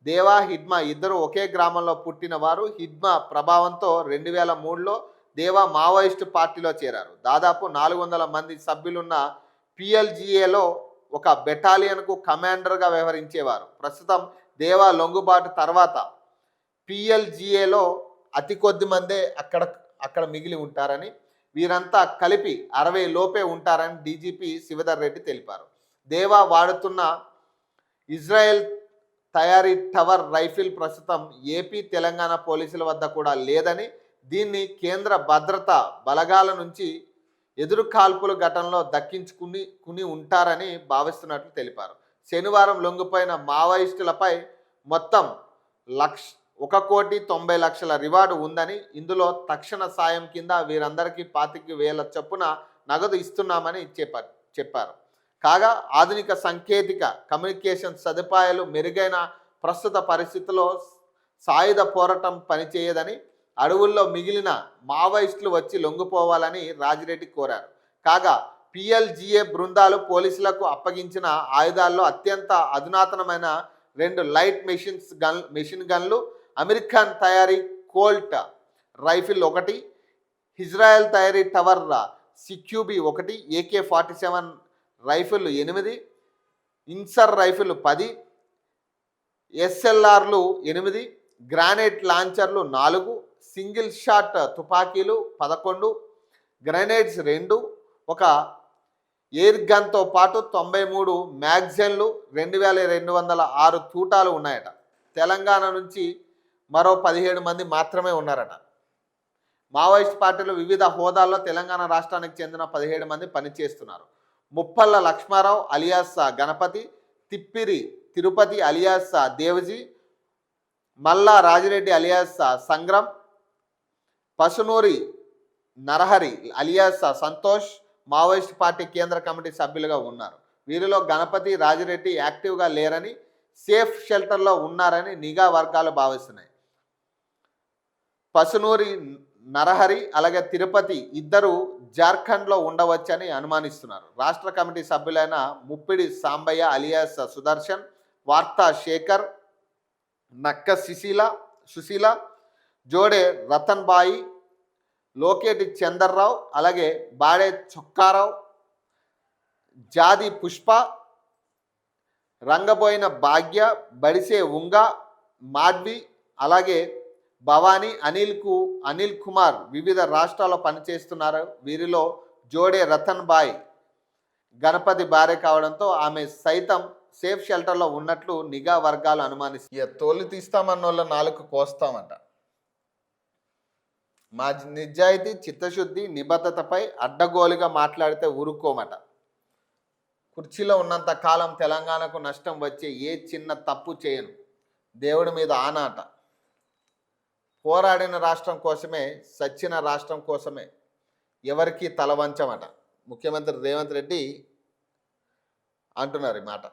దేవా, హిడ్మా ఇద్దరు ఒకే గ్రామంలో పుట్టిన వారు. హిడ్మా ప్రభావంతో 2003లో దేవా మావోయిస్టు పార్టీలో చేరారు. దాదాపు 400 మంది సభ్యులున్న PLGAలో ఒక బెటాలియన్కు కమాండర్గా వ్యవహరించేవారు. ప్రస్తుతం దేవా లొంగుబాటు తర్వాత PLGAలో అతి కొద్ది మందే అక్కడ మిగిలి ఉంటారని, వీరంతా కలిపి 60 లోపే ఉంటారని DGP శివధర్ రెడ్డి తెలిపారు. దేవా వాడుతున్న ఇజ్రాయెల్ తయారీ టవర్ రైఫిల్ ప్రస్తుతం ఏపీ, తెలంగాణ పోలీసుల వద్ద కూడా లేదని, దీన్ని కేంద్ర భద్రతా బలగాల నుంచి ఎదురు కాల్పుల ఘటనలో దక్కించుకుని ఉంటారని భావిస్తున్నట్లు తెలిపారు. శనివారం లొంగిపోయిన మావోయిస్టులపై మొత్తం 1,90,00,000 రివార్డు ఉందని, ఇందులో తక్షణ సాయం కింద వీరందరికీ 25,000 చొప్పున నగదు ఇస్తున్నామని చెప్పారు. కాగా ఆధునిక సాంకేతిక కమ్యూనికేషన్ సదుపాయాలు మెరుగైన ప్రస్తుత పరిస్థితుల్లో సాయుధ పోరాటం పనిచేయదని, అడవుల్లో మిగిలిన మావోయిస్టులు వచ్చి లొంగిపోవాలని రాజిరెడ్డి కోరారు. కాగా PLGA బృందాలు పోలీసులకు అప్పగించిన ఆయుధాల్లో అత్యంత అధునాతనమైన 2 లైట్ మెషిన్ గన్లు, అమెరికన్ తయారీ కోల్ట్ రైఫిల్ 1, ఇజ్రాయెల్ తయారీ టవర్ CQB 1, AK-47 రైఫిల్ 8, ఇన్సర్ రైఫిల్ 10, SLRలు 8, గ్రానైట్ లాంచర్లు 4, సింగిల్ షాట్ తుపాకీలు 11, గ్రెనేడ్స్ 2, ఒక ఎయిర్ గన్తో పాటు 93 మ్యాగజైన్లు, 2,206 తూటాలు ఉన్నాయట. తెలంగాణ నుంచి మరో 17 మంది మాత్రమే ఉన్నారట. మావోయిస్ట్ పార్టీలు వివిధ హోదాల్లో తెలంగాణ రాష్ట్రానికి చెందిన 17 మంది పనిచేస్తున్నారు. ముప్పల్ల లక్ష్మారావు అలియాస్ గణపతి, తిప్పిరి తిరుపతి అలియాస్ దేవజీ, మల్లా Rajireddy alias Sangram, Pasunuri Narahari alias Santosh Maoist party కేంద్ర కమిటీ సభ్యులుగా ఉన్నారు. వీరిలో గణపతి రాజిరెడ్డి యాక్టివ్గా లేరని, సేఫ్ షెల్టర్లో ఉన్నారని నిఘా వర్గాలు భావిస్తున్నాయి. పసునూరి నరహరి అలాగే తిరుపతి ఇద్దరు జార్ఖండ్లో ఉండవచ్చని అనుమానిస్తున్నారు. రాష్ట్ర కమిటీ సభ్యులైన ముప్పిడి సాంబయ్య అలియాస్ సుదర్శన్, వార్తా శేఖర్, నక్క సుశీల, జోడే రతన్ బాయి, లోకేటి చందర్రావు, అలాగే బాడే చొక్కారావు, జాది పుష్ప, రంగబోయిన భాగ్య, బడిసే ఉంగ, మాడ్వి, అలాగే భవానీ, అనిల్ కుమార్ వివిధ రాష్ట్రాల్లో పనిచేస్తున్నారు. వీరిలో జోడే రతన్ బాయ్ గణపతి భార్య కావడంతో ఆమె సైతం సేఫ్ షెల్టర్లో ఉన్నట్లు నిఘా వర్గాలు అనుమానిస్తాయి. తోలు తీస్తామన్న వాళ్ళ నాలుగు కోస్తామంట. మా నిజాయితీ, చిత్తశుద్ధి, నిబద్ధతపై అడ్డగోలుగా మాట్లాడితే ఊరుకోమట. కుర్చీలో ఉన్నంత కాలం తెలంగాణకు నష్టం వచ్చే ఏ చిన్న తప్పు చేయను, దేవుడి మీద ఆనాట. పోరాడిన రాష్ట్రం కోసమే, సచ్చిన రాష్ట్రం కోసమే ఎవరికి తలవంచమట. ముఖ్యమంత్రి రేవంత్ రెడ్డి అంటున్నారు ఈ మాట.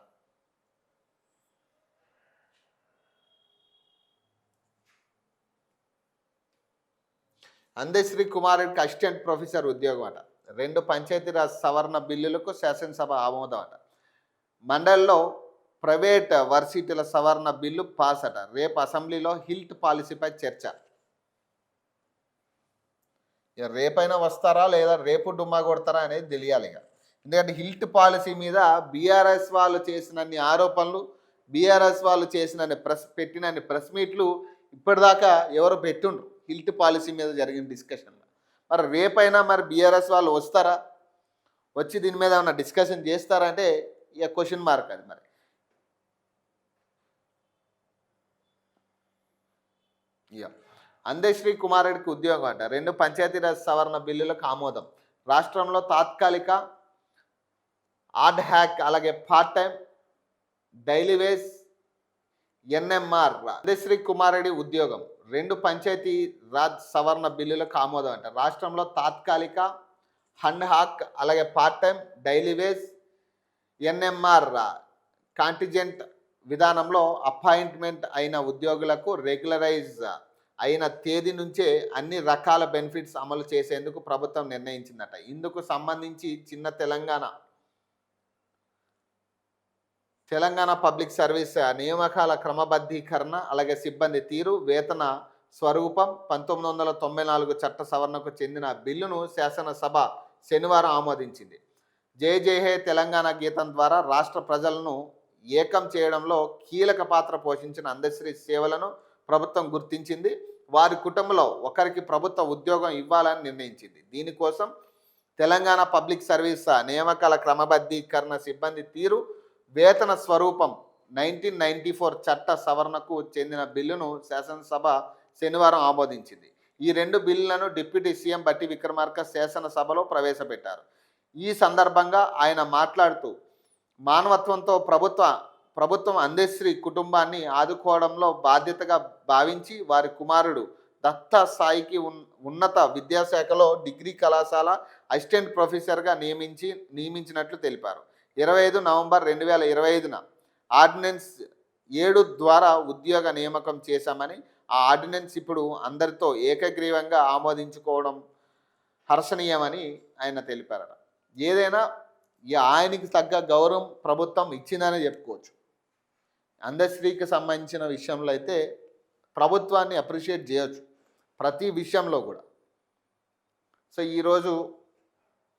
అందశ్రీ కుమారుడికి అసిస్టెంట్ ప్రొఫెసర్ ఉద్యోగం అట. 2 పంచాయతీరాజ్ సవరణ బిల్లులకు శాసనసభ ఆమోదం అట. మండలిలో ప్రైవేట్ వర్సిటీల సవరణ బిల్లు పాస్ అట. రేపు అసెంబ్లీలో హిల్ట్ పాలసీపై చర్చ. రేపైనా వస్తారా లేదా రేపు డుమ్మా కొడతారా అనేది తెలియాలి ఇక. ఎందుకంటే హిల్ట్ పాలసీ మీద బీఆర్ఎస్ వాళ్ళు చేసినన్ని ఆరోపణలు, బీఆర్ఎస్ వాళ్ళు చేసినన్ని పెట్టినన్ని ప్రెస్ మీట్లు ఇప్పటిదాకా ఎవరు పెట్టుండ్రు హిల్ట్ పాలసీ మీద జరిగిన డిస్కషన్లో. మరి రేపైనా మరి బీఆర్ఎస్ వాళ్ళు వస్తారా, వచ్చి దీని మీద ఏమన్నా డిస్కషన్ చేస్తారా అంటే ఇక క్వశ్చన్ మార్క్ అది. మరి ఇక అందశ్రీ కుమారుడికి ఉద్యోగం అంట. 2 పంచాయతీరాజ్ సవరణ బిల్లులకు ఆమోదం. రాష్ట్రంలో తాత్కాలిక, ఆడ్ హ్యాక్, అలాగే part time, daily wage, NMR Andasri కుమారుడి ఉద్యోగం. 2 పంచాయతీ రాజ్ సవరణ బిల్లులకు ఆమోదం అంట. రాష్ట్రంలో తాత్కాలిక, హండ్ హాక్, అలాగే part time, daily wage, NMR contingent విధానంలో అపాయింట్మెంట్ అయిన ఉద్యోగులకు రెగ్యులరైజ్ అయిన తేదీ నుంచే అన్ని రకాల బెనిఫిట్స్ అమలు చేసేందుకు ప్రభుత్వం నిర్ణయించిందట. ఇందుకు సంబంధించి తెలంగాణ పబ్లిక్ సర్వీస్ నియామకాల క్రమబద్ధీకరణ, అలాగే సిబ్బంది తీరు, వేతన స్వరూపం 1994 చట్ట సవరణకు చెందిన బిల్లును శాసనసభ శనివారం ఆమోదించింది. జై జై హే తెలంగాణ గీతం ద్వారా రాష్ట్ర ప్రజలను ఏకం చేయడంలో కీలక పాత్ర పోషించిన అందశ్రీ సేవలను ప్రభుత్వం గుర్తించింది. వారి కుటుంబంలో ఒకరికి ప్రభుత్వ ఉద్యోగం ఇవ్వాలని నిర్ణయించింది. దీనికోసం తెలంగాణ పబ్లిక్ సర్వీస్ నియామకాల క్రమబద్ధీకరణ, సిబ్బంది తీరు, వేతన స్వరూపం 1994 చట్ట సవరణకు చెందిన బిల్లును శాసనసభ శనివారం ఆమోదించింది. ఈ 2 బిల్లులను డిప్యూటీ సీఎం బట్టి విక్రమార్క శాసనసభలో ప్రవేశపెట్టారు. ఈ సందర్భంగా ఆయన మాట్లాడుతూ మానవత్వంతో ప్రభుత్వం అందశ్రీ కుటుంబాన్ని ఆదుకోవడంలో బాధ్యతగా భావించి వారి కుమారుడు దత్తా సాయికి ఉన్నత విద్యాశాఖలో డిగ్రీ కళాశాల అసిస్టెంట్ ప్రొఫెసర్గా నియమించినట్లు తెలిపారు. 25 నవంబర్ 2025న ఆర్డినెన్స్ 7 ద్వారా ఉద్యోగ నియామకం చేశామని, ఆ ఆర్డినెన్స్ ఇప్పుడు అందరితో ఏకగ్రీవంగా ఆమోదించుకోవడం హర్షణీయమని ఆయన తెలిపారట. ఏదైనా ఆయనకి తగ్గ గౌరవం ప్రభుత్వం ఇచ్చిందని చెప్పుకోవచ్చు. అందశ్రీకి సంబంధించిన విషయంలో అయితే ప్రభుత్వాన్ని అప్రిషియేట్ చేయొచ్చు ప్రతి విషయంలో కూడా. సో ఈరోజు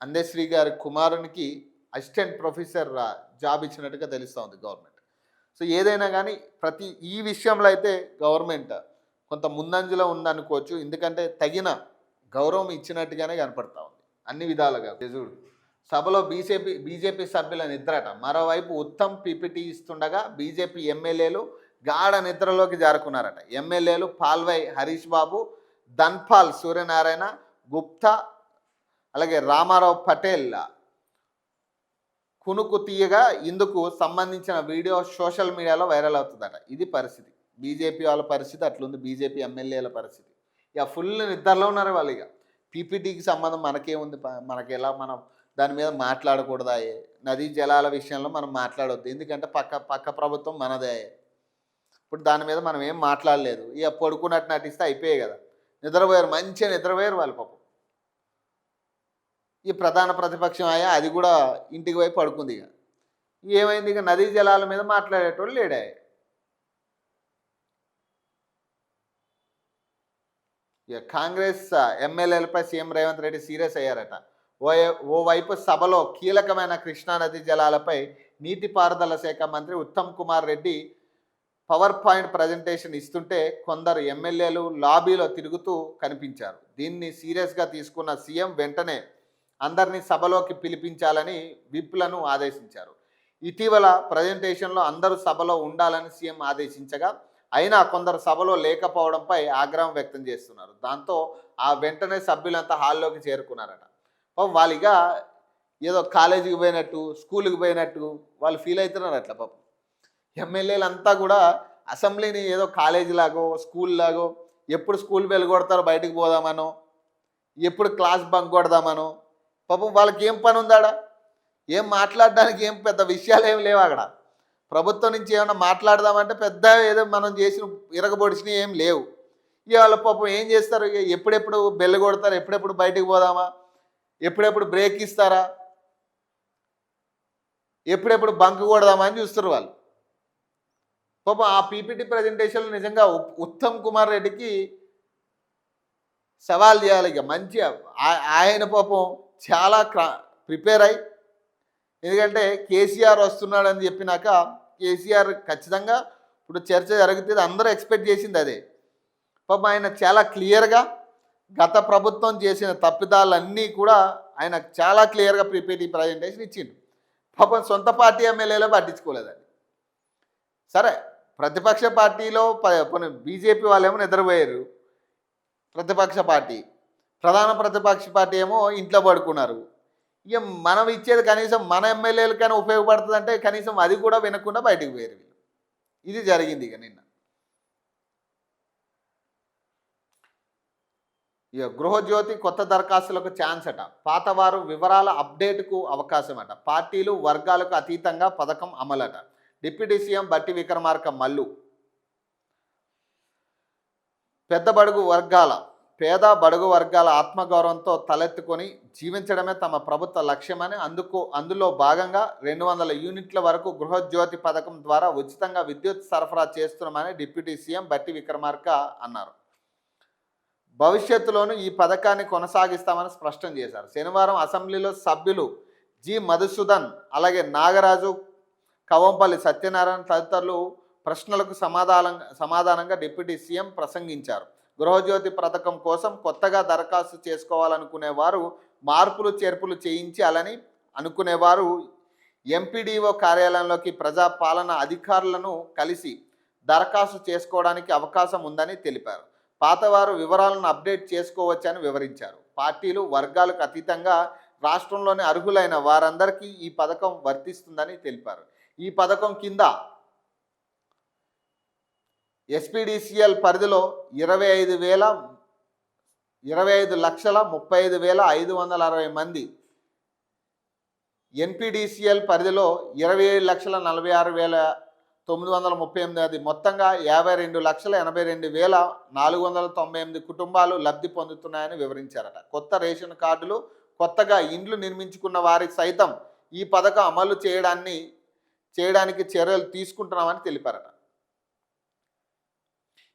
అందశ్రీ గారి కుమారునికి అసిస్టెంట్ ప్రొఫెసర్ జాబ్ ఇచ్చినట్టుగా తెలుస్తోంది గవర్నమెంట్. సో ఏదైనా కానీ ఈ విషయంలో అయితే గవర్నమెంట్ కొంత ముందంజలో ఉందనుకోవచ్చు. ఎందుకంటే తగిన గౌరవం ఇచ్చినట్టుగానే కనపడతా ఉంది అన్ని విధాలుగా. చూడు, సభలో బీజేపీ సభ్యుల నిద్రట. మరోవైపు ఉత్తమ్ పీపీటీ ఇస్తుండగా బీజేపీ ఎమ్మెల్యేలు గాఢ నిద్రలోకి జారుకున్నారట. ఎమ్మెల్యేలు పాల్వై హరీష్ బాబు, ధన్పాల్ సూర్యనారాయణ గుప్తా, అలాగే రామారావు పటేల్ కునుకు తీయగా ఇందుకు సంబంధించిన వీడియో సోషల్ మీడియాలో వైరల్ అవుతుందట. ఇది పరిస్థితి. బీజేపీ వాళ్ళ పరిస్థితి అట్లుంది. బీజేపీ ఎమ్మెల్యేల పరిస్థితి ఇక ఫుల్ నిద్రలో ఉన్నారు వాళ్ళు. ఇక పీపీటీకి సంబంధం మనకేముంది, మనకెలా మనం దాని మీద మాట్లాడకూడదా? నదీ జలాల విషయంలో మనం మాట్లాడొద్దు, ఎందుకంటే పక్క ప్రభుత్వం మనదే. ఇప్పుడు దాని మీద మనం ఏం మాట్లాడలేదు, ఇక పడుకున్నట్టు నటిస్తే అయిపోయాయి కదా. నిద్రపోయారు, మంచిగా నిద్రపోయారు వాళ్ళు పాపం. ఈ ప్రధాన ప్రతిపక్షం అయ్యా అది కూడా ఇంటికి పోయి పడుకుంది. ఇక ఏమైంది, ఇక నదీ జలాల మీద మాట్లాడేటోళ్ళు లేడే. ఇక కాంగ్రెస్ ఎమ్మెల్యేలపై సీఎం రేవంత్ రెడ్డి సీరియస్ అయ్యారట. ఓవైపు సభలో కీలకమైన కృష్ణానది జలాలపై నీటిపారుదల శాఖ మంత్రి Uttam Kumar Reddy power point presentation ఇస్తుంటే కొందరు ఎమ్మెల్యేలు లాబీలో తిరుగుతూ కనిపించారు. దీన్ని సీరియస్గా తీసుకున్న సీఎం వెంటనే అందరినీ సభలోకి పిలిపించాలని విప్లను ఆదేశించారు. ఇటీవల ప్రజెంటేషన్లో అందరూ సభలో ఉండాలని సీఎం ఆదేశించగా అయినా కొందరు సభలో లేకపోవడంపై ఆగ్రహం వ్యక్తం చేస్తున్నారు. దాంతో ఆ వెంటనే సభ్యులంతా హాల్లోకి చేరుకున్నారట. వాళ్ళిగా ఏదో కాలేజీకి పోయినట్టు, స్కూల్కి పోయినట్టు వాళ్ళు ఫీల్ అవుతున్నారు అట్లా. పాపం ఎమ్మెల్యేలు అంతా కూడా అసెంబ్లీని ఏదో కాలేజీ లాగో స్కూల్ లాగో, ఎప్పుడు స్కూల్ బెల్ కొడతారో బయటకు పోదామనో, ఎప్పుడు క్లాస్ బంక్ కొడదామనో. పాపం వాళ్ళకి ఏం పని ఉందాడ? ఏం మాట్లాడడానికి ఏం పెద్ద విషయాలు ఏం లేవు అక్కడ. ప్రభుత్వం నుంచి ఏమైనా మాట్లాడదామంటే పెద్ద ఏదో మనం చేసిన ఇరగబొడిచినవి ఏం లేవు. ఇవాళ పాపం ఏం చేస్తారు, ఎప్పుడెప్పుడు బెల్ కొడతారు, ఎప్పుడెప్పుడు బయటకు పోదామా, ఎప్పుడెప్పుడు బ్రేక్ ఇస్తారా, ఎప్పుడెప్పుడు బంక్ కొడదామా అని చూస్తారు వాళ్ళు. పాపం ఆ పీపీటీ ప్రజెంటేషన్లో నిజంగా ఉత్తమ్ కుమార్ రెడ్డికి సవాల్ చేయాలి. ఇక మంచిగా ఆయన పాపం చాలా ప్రిపేర్ అయ్యి, ఎందుకంటే కేసీఆర్ వస్తున్నాడని చెప్పినాక కేసీఆర్ ఖచ్చితంగా ఇప్పుడు చర్చ జరుగుతుంది, అందరూ ఎక్స్పెక్ట్ చేసింది అదే. పాపం ఆయన చాలా క్లియర్గా గత ప్రభుత్వం చేసిన తప్పిదాలన్నీ కూడా ఆయన చాలా క్లియర్గా పీపీటీ ప్రజెంటేషన్ ఇచ్చిండు. పాపం సొంత పార్టీ ఎమ్మెల్యేలో పట్టించుకోలేదండి. సరే, ప్రతిపక్ష పార్టీలో బీజేపీ వాళ్ళేమో నిద్రపోయారు, ప్రతిపక్ష పార్టీ ప్రధాన ప్రతిపక్ష పార్టీ ఏమో ఇంట్లో పడుకున్నారు. ఇక మనం ఇచ్చేది కనీసం మన ఎమ్మెల్యేలకైనా ఉపయోగపడుతుంది అంటే కనీసం అది కూడా వినకుండా బయటకు పోయారు వీళ్ళు. ఇది జరిగింది. ఇక నిన్న ఇక గృహజ్యోతి కొత్త దరఖాస్తులకు ఛాన్స్ అట. పాతవారు వివరాల అప్డేట్కు అవకాశం అట. పార్టీలు వర్గాలకు అతీతంగా పథకం అమలట. డిప్యూటీ సీఎం బట్టి విక్రమార్క మల్లు. పేద బడుగు వర్గాల ఆత్మగౌరవంతో తలెత్తుకొని జీవించడమే తమ ప్రభుత్వ లక్ష్యమని, అందులో భాగంగా 200 యూనిట్ల వరకు గృహజ్యోతి పథకం ద్వారా ఉచితంగా విద్యుత్ సరఫరా చేస్తున్నామని డిప్యూటీ సీఎం బట్టి విక్రమార్క అన్నారు. భవిష్యత్తులోనూ ఈ పథకాన్ని కొనసాగిస్తామని స్పష్టం చేశారు. శనివారం అసెంబ్లీలో సభ్యులు జి మధుసూదన్, అలాగే నాగరాజు, కవంపల్లి సత్యనారాయణ తదితరులు ప్రశ్నలకు సమాధానంగా డిప్యూటీ సీఎం ప్రసంగించారు. గృహజ్యోతి పథకం కోసం కొత్తగా దరఖాస్తు చేసుకోవాలనుకునేవారు, మార్పులు చేర్పులు చేయించాలని అనుకునేవారు ఎంపీడీఓ కార్యాలయంలోకి ప్రజాపాలన అధికారులను కలిసి దరఖాస్తు చేసుకోవడానికి అవకాశం ఉందని తెలిపారు. పాతవారు వివరాలను అప్డేట్ చేసుకోవచ్చని వివరించారు. పార్టీలు వర్గాలకు అతీతంగా రాష్ట్రంలోని అర్హులైన వారందరికీ ఈ పథకం వర్తిస్తుందని తెలిపారు. ఈ పథకం కింద ఎస్పీడీసీఎల్ పరిధిలో 25,35,560 మంది, ఎన్పీడీసీఎల్ పరిధిలో 27,46,938, మొత్తంగా 52,82,498 కుటుంబాలు లబ్ధి పొందుతున్నాయని వివరించారట. కొత్త రేషన్ కార్డులు, కొత్తగా ఇండ్లు నిర్మించుకున్న వారికి సైతం ఈ పథకం అమలు చేయడానికి చర్యలు తీసుకుంటున్నామని తెలిపారట.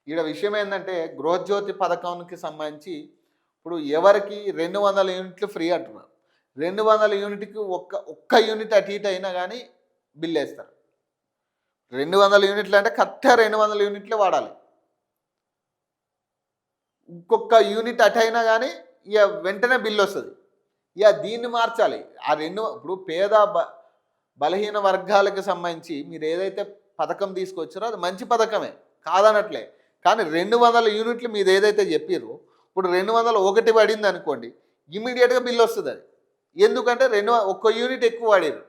ఈడ విషయం ఏంటంటే గృహజ్యోతి పథకానికి సంబంధించి ఇప్పుడు ఎవరికి 200 యూనిట్లు ఫ్రీ అంటున్నారు. 200 యూనిట్కి ఒక్క యూనిట్ అటు ఇటు అయినా కానీ బిల్ వేస్తారు. 200 యూనిట్లు అంటే కరెక్ట్గా 200 యూనిట్లే వాడాలి. ఇంకొక యూనిట్ అటు అయినా కానీ ఇక వెంటనే బిల్ వస్తుంది. ఇక దీన్ని మార్చాలి. ఇప్పుడు పేద బలహీన వర్గాలకు సంబంధించి మీరు ఏదైతే పథకం తీసుకొచ్చారో అది మంచి పథకమే, కాదనట్లే. కానీ 200 యూనిట్లు మీరు ఏదైతే చెప్పారో ఇప్పుడు 201 పడింది అనుకోండి, ఇమీడియట్గా బిల్ వస్తుంది. అది ఎందుకంటే ఒక్క యూనిట్ ఎక్కువ వాడారు.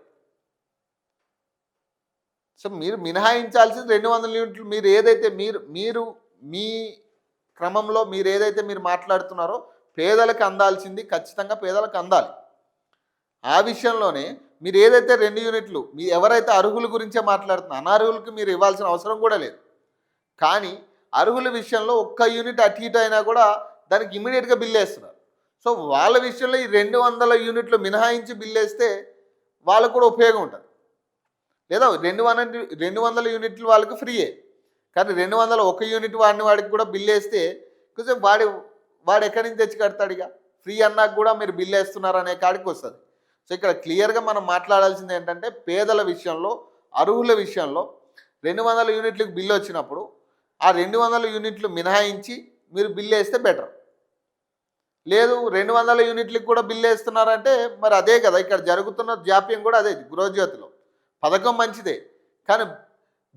సో మీరు మినహాయించాల్సింది 200 యూనిట్లు. మీరు ఏదైతే మీరు మీరు మీ క్రమంలో మీరు ఏదైతే మీరు మాట్లాడుతున్నారో పేదలకు అందాల్సింది ఖచ్చితంగా పేదలకు అందాలి. ఆ విషయంలోనే మీరు ఏదైతే 2 యూనిట్లు మీ ఎవరైతే అర్హుల గురించే మాట్లాడుతున్నారు, అనర్హులకు మీరు ఇవ్వాల్సిన అవసరం కూడా లేదు. కానీ అర్హుల విషయంలో ఒక్క యూనిట్ అటు ఇటు అయినా కూడా దానికి ఇమీడియట్గా బిల్లు వేస్తున్నారు. సో వాళ్ళ విషయంలో ఈ 200 యూనిట్లు మినహాయించి బిల్లు వేస్తే వాళ్ళకు కూడా ఉపయోగం ఉంటుంది. లేదా 200 యూనిట్లు వాళ్ళకి ఫ్రీయే, కానీ 201 యూనిట్ వాడిని వాడికి కూడా బిల్లు వేస్తే కొంచెం వాడు ఎక్కడి నుంచి తెచ్చి కడతాడు? ఇక ఫ్రీ అన్నాక కూడా మీరు బిల్లు వేస్తున్నారు అనే కాడికి వస్తుంది. సో ఇక్కడ క్లియర్గా మనం మాట్లాడాల్సింది ఏంటంటే పేదల విషయంలో, అర్హుల విషయంలో 200 యూనిట్లకు బిల్లు వచ్చినప్పుడు ఆ 200 యూనిట్లు మినహాయించి మీరు బిల్లు వేస్తే బెటర్. లేదు 200 యూనిట్లకు కూడా బిల్లు వేస్తున్నారంటే మరి అదే కదా ఇక్కడ జరుగుతున్న జాప్యం కూడా అదే. గృహజ్యోతిలో పథకం మంచిదే, కానీ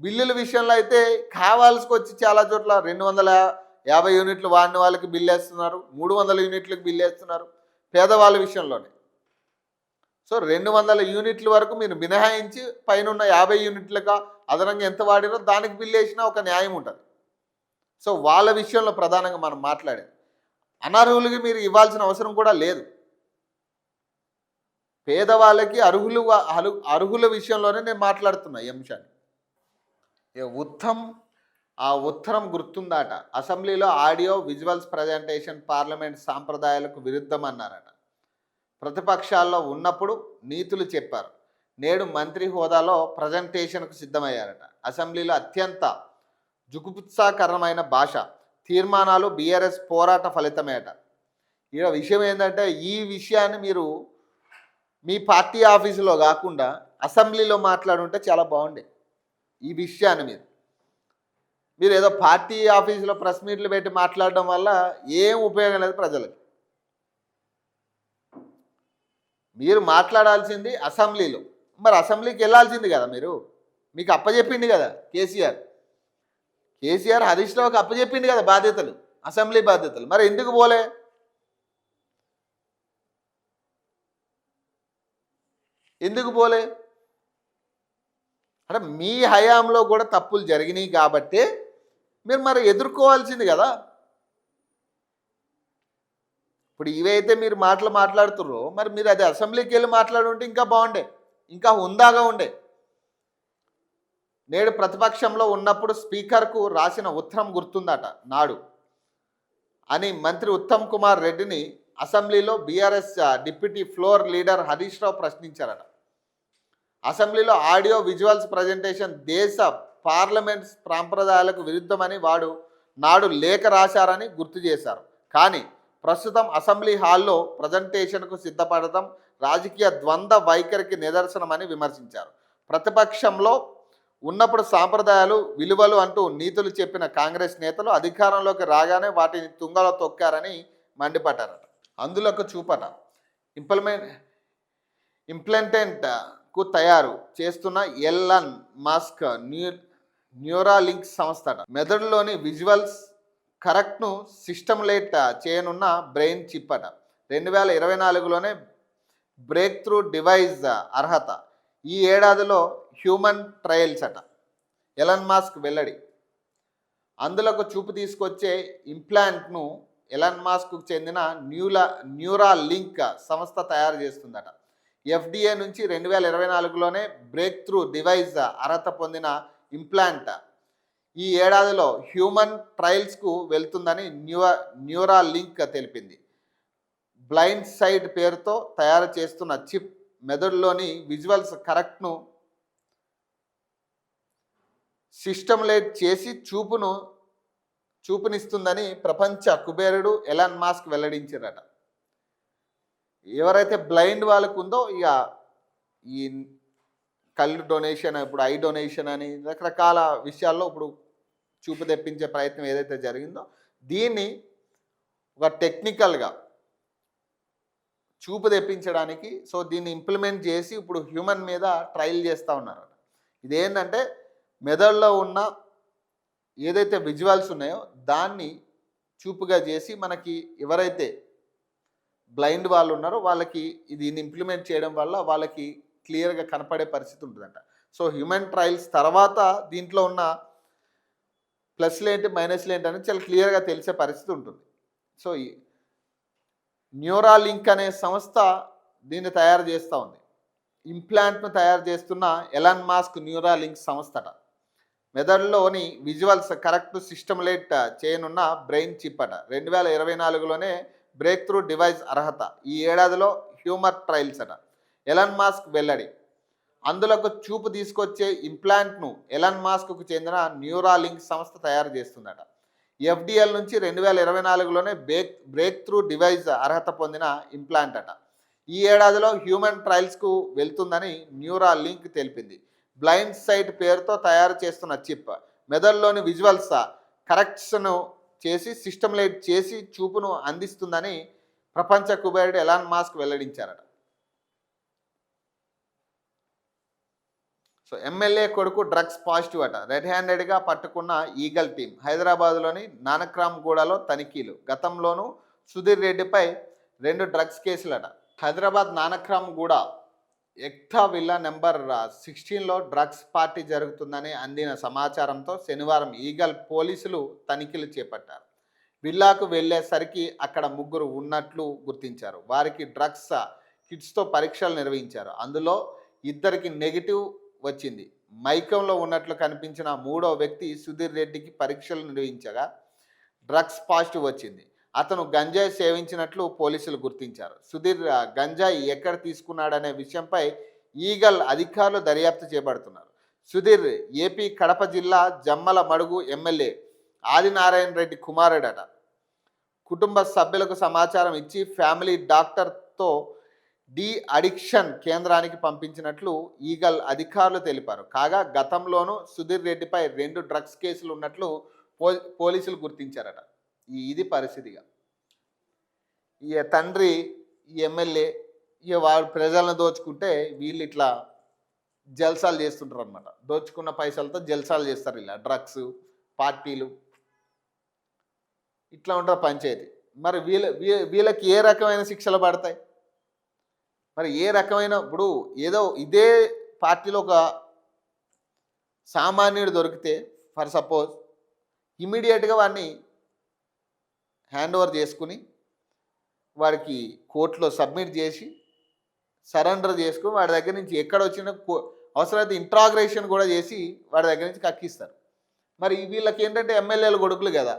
బిల్లుల విషయంలో అయితే కావాల్సికి వచ్చి చాలా చోట్ల 250 యూనిట్లు వాడిన వాళ్ళకి బిల్లు వేస్తున్నారు, 300 యూనిట్లకు బిల్లు వేస్తున్నారు పేదవాళ్ళ విషయంలోనే. సో 200 యూనిట్ల వరకు మీరు మినహాయించి పైన 50 యూనిట్లుగా అదనంగా ఎంత వాడినో దానికి బిల్లు వేసినా ఒక న్యాయం ఉంటుంది. సో వాళ్ళ విషయంలో ప్రధానంగా మనం మాట్లాడేది. అనర్హులకి మీరు ఇవ్వాల్సిన అవసరం కూడా లేదు. పేదవాళ్ళకి అర్హుల విషయంలోనే నేను మాట్లాడుతున్నా ఈ అంశాన్ని. ఆ ఉత్తరం గుర్తుందాట, అసెంబ్లీలో ఆడియో విజువల్స్ ప్రజెంటేషన్ పార్లమెంట్ సాంప్రదాయాలకు విరుద్ధం అన్నారట. ప్రతిపక్షాల్లో ఉన్నప్పుడు నీతులు చెప్పారు, నేడు మంత్రి హోదాలో ప్రజెంటేషన్కు సిద్ధమయ్యారట. అసెంబ్లీలో అత్యంత జుగుప్సాకరమైన భాష, తీర్మానాలు బీఆర్ఎస్ పోరాట ఫలితమేట. ఇక విషయం ఏంటంటే ఈ విషయాన్ని మీరు మీ పార్టీ ఆఫీసులో కాకుండా అసెంబ్లీలో మాట్లాడుంటే చాలా బాగుండే. ఈ విషయాన్ని మీరు ఏదో పార్టీ ఆఫీసులో ప్రెస్ మీట్లు పెట్టి మాట్లాడడం వల్ల ఏం ఉపయోగం లేదు ప్రజలకు. మీరు మాట్లాడాల్సింది అసెంబ్లీలో. మరి అసెంబ్లీకి వెళ్ళాల్సింది కదా మీరు. మీకు అప్పచెప్పింది కదా కేసీఆర్ హరీష్ రావుకి అప్పచెప్పింది కదా బాధ్యతలు, అసెంబ్లీ బాధ్యతలు. మరి ఎందుకు పోలే? అంటే మీ హయాంలో కూడా తప్పులు జరిగినాయి కాబట్టి మీరు మరి ఎదుర్కోవాల్సింది కదా. ఇప్పుడు ఇవైతే మీరు మాట్లాడుతుర్రో మరి మీరు అది అసెంబ్లీకి వెళ్ళి మాట్లాడుంటే ఇంకా బాగుండే, ఇంకా హుందాగా ఉండే. నేడు ప్రతిపక్షంలో ఉన్నప్పుడు స్పీకర్కు రాసిన ఉత్తరం గుర్తుందట నాడు అని మంత్రి ఉత్తమ్ కుమార్ రెడ్డిని అసెంబ్లీలో BRS deputy floor leader Harish Rao ప్రశ్నించారట. అసెంబ్లీలో ఆడియో విజువల్స్ ప్రజెంటేషన్ దేశ పార్లమెంట్ సాంప్రదాయాలకు విరుద్ధమని నాడు లేఖ రాశారని గుర్తు చేశారు. కానీ ప్రస్తుతం అసెంబ్లీ హాల్లో ప్రజెంటేషన్కు సిద్ధపడటం రాజకీయ ద్వంద్వ వైఖరికి నిదర్శనమని విమర్శించారు. ప్రతిపక్షంలో ఉన్నప్పుడు సాంప్రదాయాలు విలువలు అంటూ నీతులు చెప్పిన కాంగ్రెస్ నేతలు అధికారంలోకి రాగానే వాటిని తుంగలో తొక్కారని మండిపడ్డారట. అందులోకి చూపట ఇంప్లాంటెంట్కు తయారు చేస్తున్న ఎలాన్ మస్క్ న్యూరాలింక్ సంస్థ మెదడులోని విజువల్స్ కరెక్ట్ను సిస్టమ్లేట్ చేయనున్న బ్రెయిన్ చిప్ అట. 2024లోనే బ్రేక్ త్రూ డివైస్ అర్హత, ఈ ఏడాదిలో హ్యూమన్ ట్రయల్స్ అట. ఎలాన్ మస్క్ వెల్లడి. అందులోకి చూపు తీసుకొచ్చే ఇంప్లాంట్ను ఎలాన్ మస్క్కు చెందిన న్యూరాలింక్ సంస్థ తయారు చేస్తుందట. FDA నుంచి 2024లోనే బ్రేక్ త్రూ డివైస్ అర్హత పొందిన ఇంప్లాంట్ ఈ ఏడాదిలో హ్యూమన్ ట్రయల్స్కు వెళ్తుందని న్యూరాలింక్ తెలిపింది. బ్లైండ్ సైడ్ పేరుతో తయారు చేస్తున్న చిప్ మెదడులోని విజువల్స్ కరెక్ట్ను సిస్టమ్లేట్ చేసి చూపునిస్తుందని ప్రపంచ కుబేరుడు ఎలాన్ మస్క్ వెల్లడించారట. ఎవరైతే బ్లైండ్ వాళ్ళకు ఉందో ఇక ఈ కళ్ళు డొనేషన్, ఇప్పుడు ఐ డొనేషన్ అని రకరకాల విషయాల్లో ఇప్పుడు చూపు తెప్పించే ప్రయత్నం ఏదైతే జరిగిందో దీన్ని ఒక టెక్నికల్గా చూపు తెప్పించడానికి సో దీన్ని ఇంప్లిమెంట్ చేసి ఇప్పుడు హ్యూమన్ మీద ట్రయల్ చేస్తూ ఉన్నారు. ఇదేంటంటే మెదడులో ఉన్న ఏదైతే విజువల్స్ ఉన్నాయో దాన్ని చూపుగా చేసి మనకి ఎవరైతే బ్లైండ్ వాళ్ళు ఉన్నారో వాళ్ళకి దీన్ని ఇంప్లిమెంట్ చేయడం వల్ల వాళ్ళకి క్లియర్గా కనపడే పరిస్థితి ఉంటుందంట. సో హ్యూమన్ ట్రయల్స్ తర్వాత దీంట్లో ఉన్న ప్లస్లు ఏంటి మైనస్లు ఏంటి అనేది చాలా క్లియర్గా తెలిసే పరిస్థితి ఉంటుంది. సో ఈ న్యూరాలింక్ అనే సంస్థ దీన్ని తయారు చేస్తూ ఉంది. ఇంప్లాంట్ను తయారు చేస్తున్న ఎలాన్ మాస్క్ న్యూరాలింక్ సంస్థట. మెదడులోని విజువల్స్ కరెక్ట్ సిస్టమ్లేట్ చేయనున్న బ్రెయిన్ చిప్ అట. 2024లోనే బ్రేక్ త్రూ డివైస్ అర్హత. ఈ ఏడాదిలో హ్యూమర్ ట్రయల్స్ అట. ఎలాన్ మాస్క్ వెల్లడి. అందులోకి చూపు తీసుకొచ్చే ఇంప్లాంట్ను ఎలాన్ మాస్క్కు చెందిన న్యూరాలింక్ సంస్థ తయారు చేస్తుందట. ఎఫ్డిఎల్ నుంచి 2024లోనే బ్రేక్ త్రూ డివైస్ అర్హత పొందిన ఇంప్లాంట్ అట. ఈ ఏడాదిలో హ్యూమన్ ట్రయల్స్కు వెళ్తుందని న్యూరాలింక్ తెలిపింది. బ్లైండ్ సైట్ పేరుతో తయారు చేస్తున్న చిప్ మెదడులోని విజువల్స్ కరెక్ట్స్ను చేసి సిస్టమ్లైట్ చేసి చూపును అందిస్తుందని ప్రపంచ కుబేరుడు ఎలాన్ మాస్క్ వెల్లడించారట. సో ఎమ్మెల్యే కొడుకు డ్రగ్స్ పాజిటివ్ అట. రెడ్ హ్యాండెడ్గా పట్టుకున్న ఈగల్ టీం. హైదరాబాద్లోని నానక్రామ్గూడలో తనిఖీలు. గతంలోనూ సుధీర్ రెడ్డిపై 2 డ్రగ్స్ కేసులట. హైదరాబాద్ నానక్రామ్గూడ ఎక్తా విల్లా నెంబర్ 16లో డ్రగ్స్ పార్టీ జరుగుతుందని అందిన సమాచారంతో శనివారం ఈగల్ పోలీసులు తనిఖీలు చేపట్టారు. విల్లాకు వెళ్ళేసరికి అక్కడ 3 ఉన్నట్లు గుర్తించారు. వారికి డ్రగ్స్ కిట్స్తో పరీక్షలు నిర్వహించారు. అందులో 2కి నెగిటివ్ వచ్చింది. మైకంలో ఉన్నట్లు కనిపించిన 3వ వ్యక్తి సుధీర్ రెడ్డికి పరీక్షలు నిర్వహించగా డ్రగ్స్ పాజిటివ్ వచ్చింది. అతను గంజాయి సేవించినట్లు పోలీసులు గుర్తించారు. సుధీర్ గంజాయి ఎక్కడ తీసుకున్నాడనే విషయంపై ఈగల్ అధికారులు దర్యాప్తు చేపడుతున్నారు. సుధీర్ ఏపీ కడప జిల్లా జమ్మల మడుగు ఎమ్మెల్యే ఆదినారాయణ రెడ్డి కుమారుడట. కుటుంబ సభ్యులకు సమాచారం ఇచ్చి ఫ్యామిలీ డాక్టర్తో డి అడిక్షన్ కేంద్రానికి పంపించినట్లు ఈగల్ అధికారులు తెలిపారు. కాగా గతంలోనూ సుధీర్ రెడ్డిపై 2 డ్రగ్స్ కేసులు ఉన్నట్లు పోలీసులు గుర్తించారట. ఇది పరిస్థితిగా ఈ తండ్రి ఈ ఎమ్మెల్యే వాడు ప్రజలను దోచుకుంటే వీళ్ళు ఇట్లా జల్సాలు చేస్తుంటారు అనమాట. దోచుకున్న పైసలతో జల్సాలు చేస్తారు. ఇలా డ్రగ్స్ పార్టీలు ఇట్లా ఉంటుంది పంచాయతీ. మరి వీళ్ళకి ఏ రకమైన శిక్షలు పడతాయి? మరి ఏ రకమైన ఇప్పుడు ఏదో ఇదే పార్టీలో ఒక సామాన్యుడు దొరికితే ఫర్ సపోజ్ ఇమీడియట్గా వాడిని హ్యాండ్ ఓవర్ చేసుకుని వాడికి కోర్టులో సబ్మిట్ చేసి సరెండర్ చేసుకుని వాడి దగ్గర నుంచి ఎక్కడ వచ్చిన అవసరమైతే ఇంట్రాగ్రేషన్ కూడా చేసి వాడి దగ్గర నుంచి కక్కిస్తారు. మరి వీళ్ళకి ఏంటంటే ఎమ్మెల్యేల కొడుకులు కదా,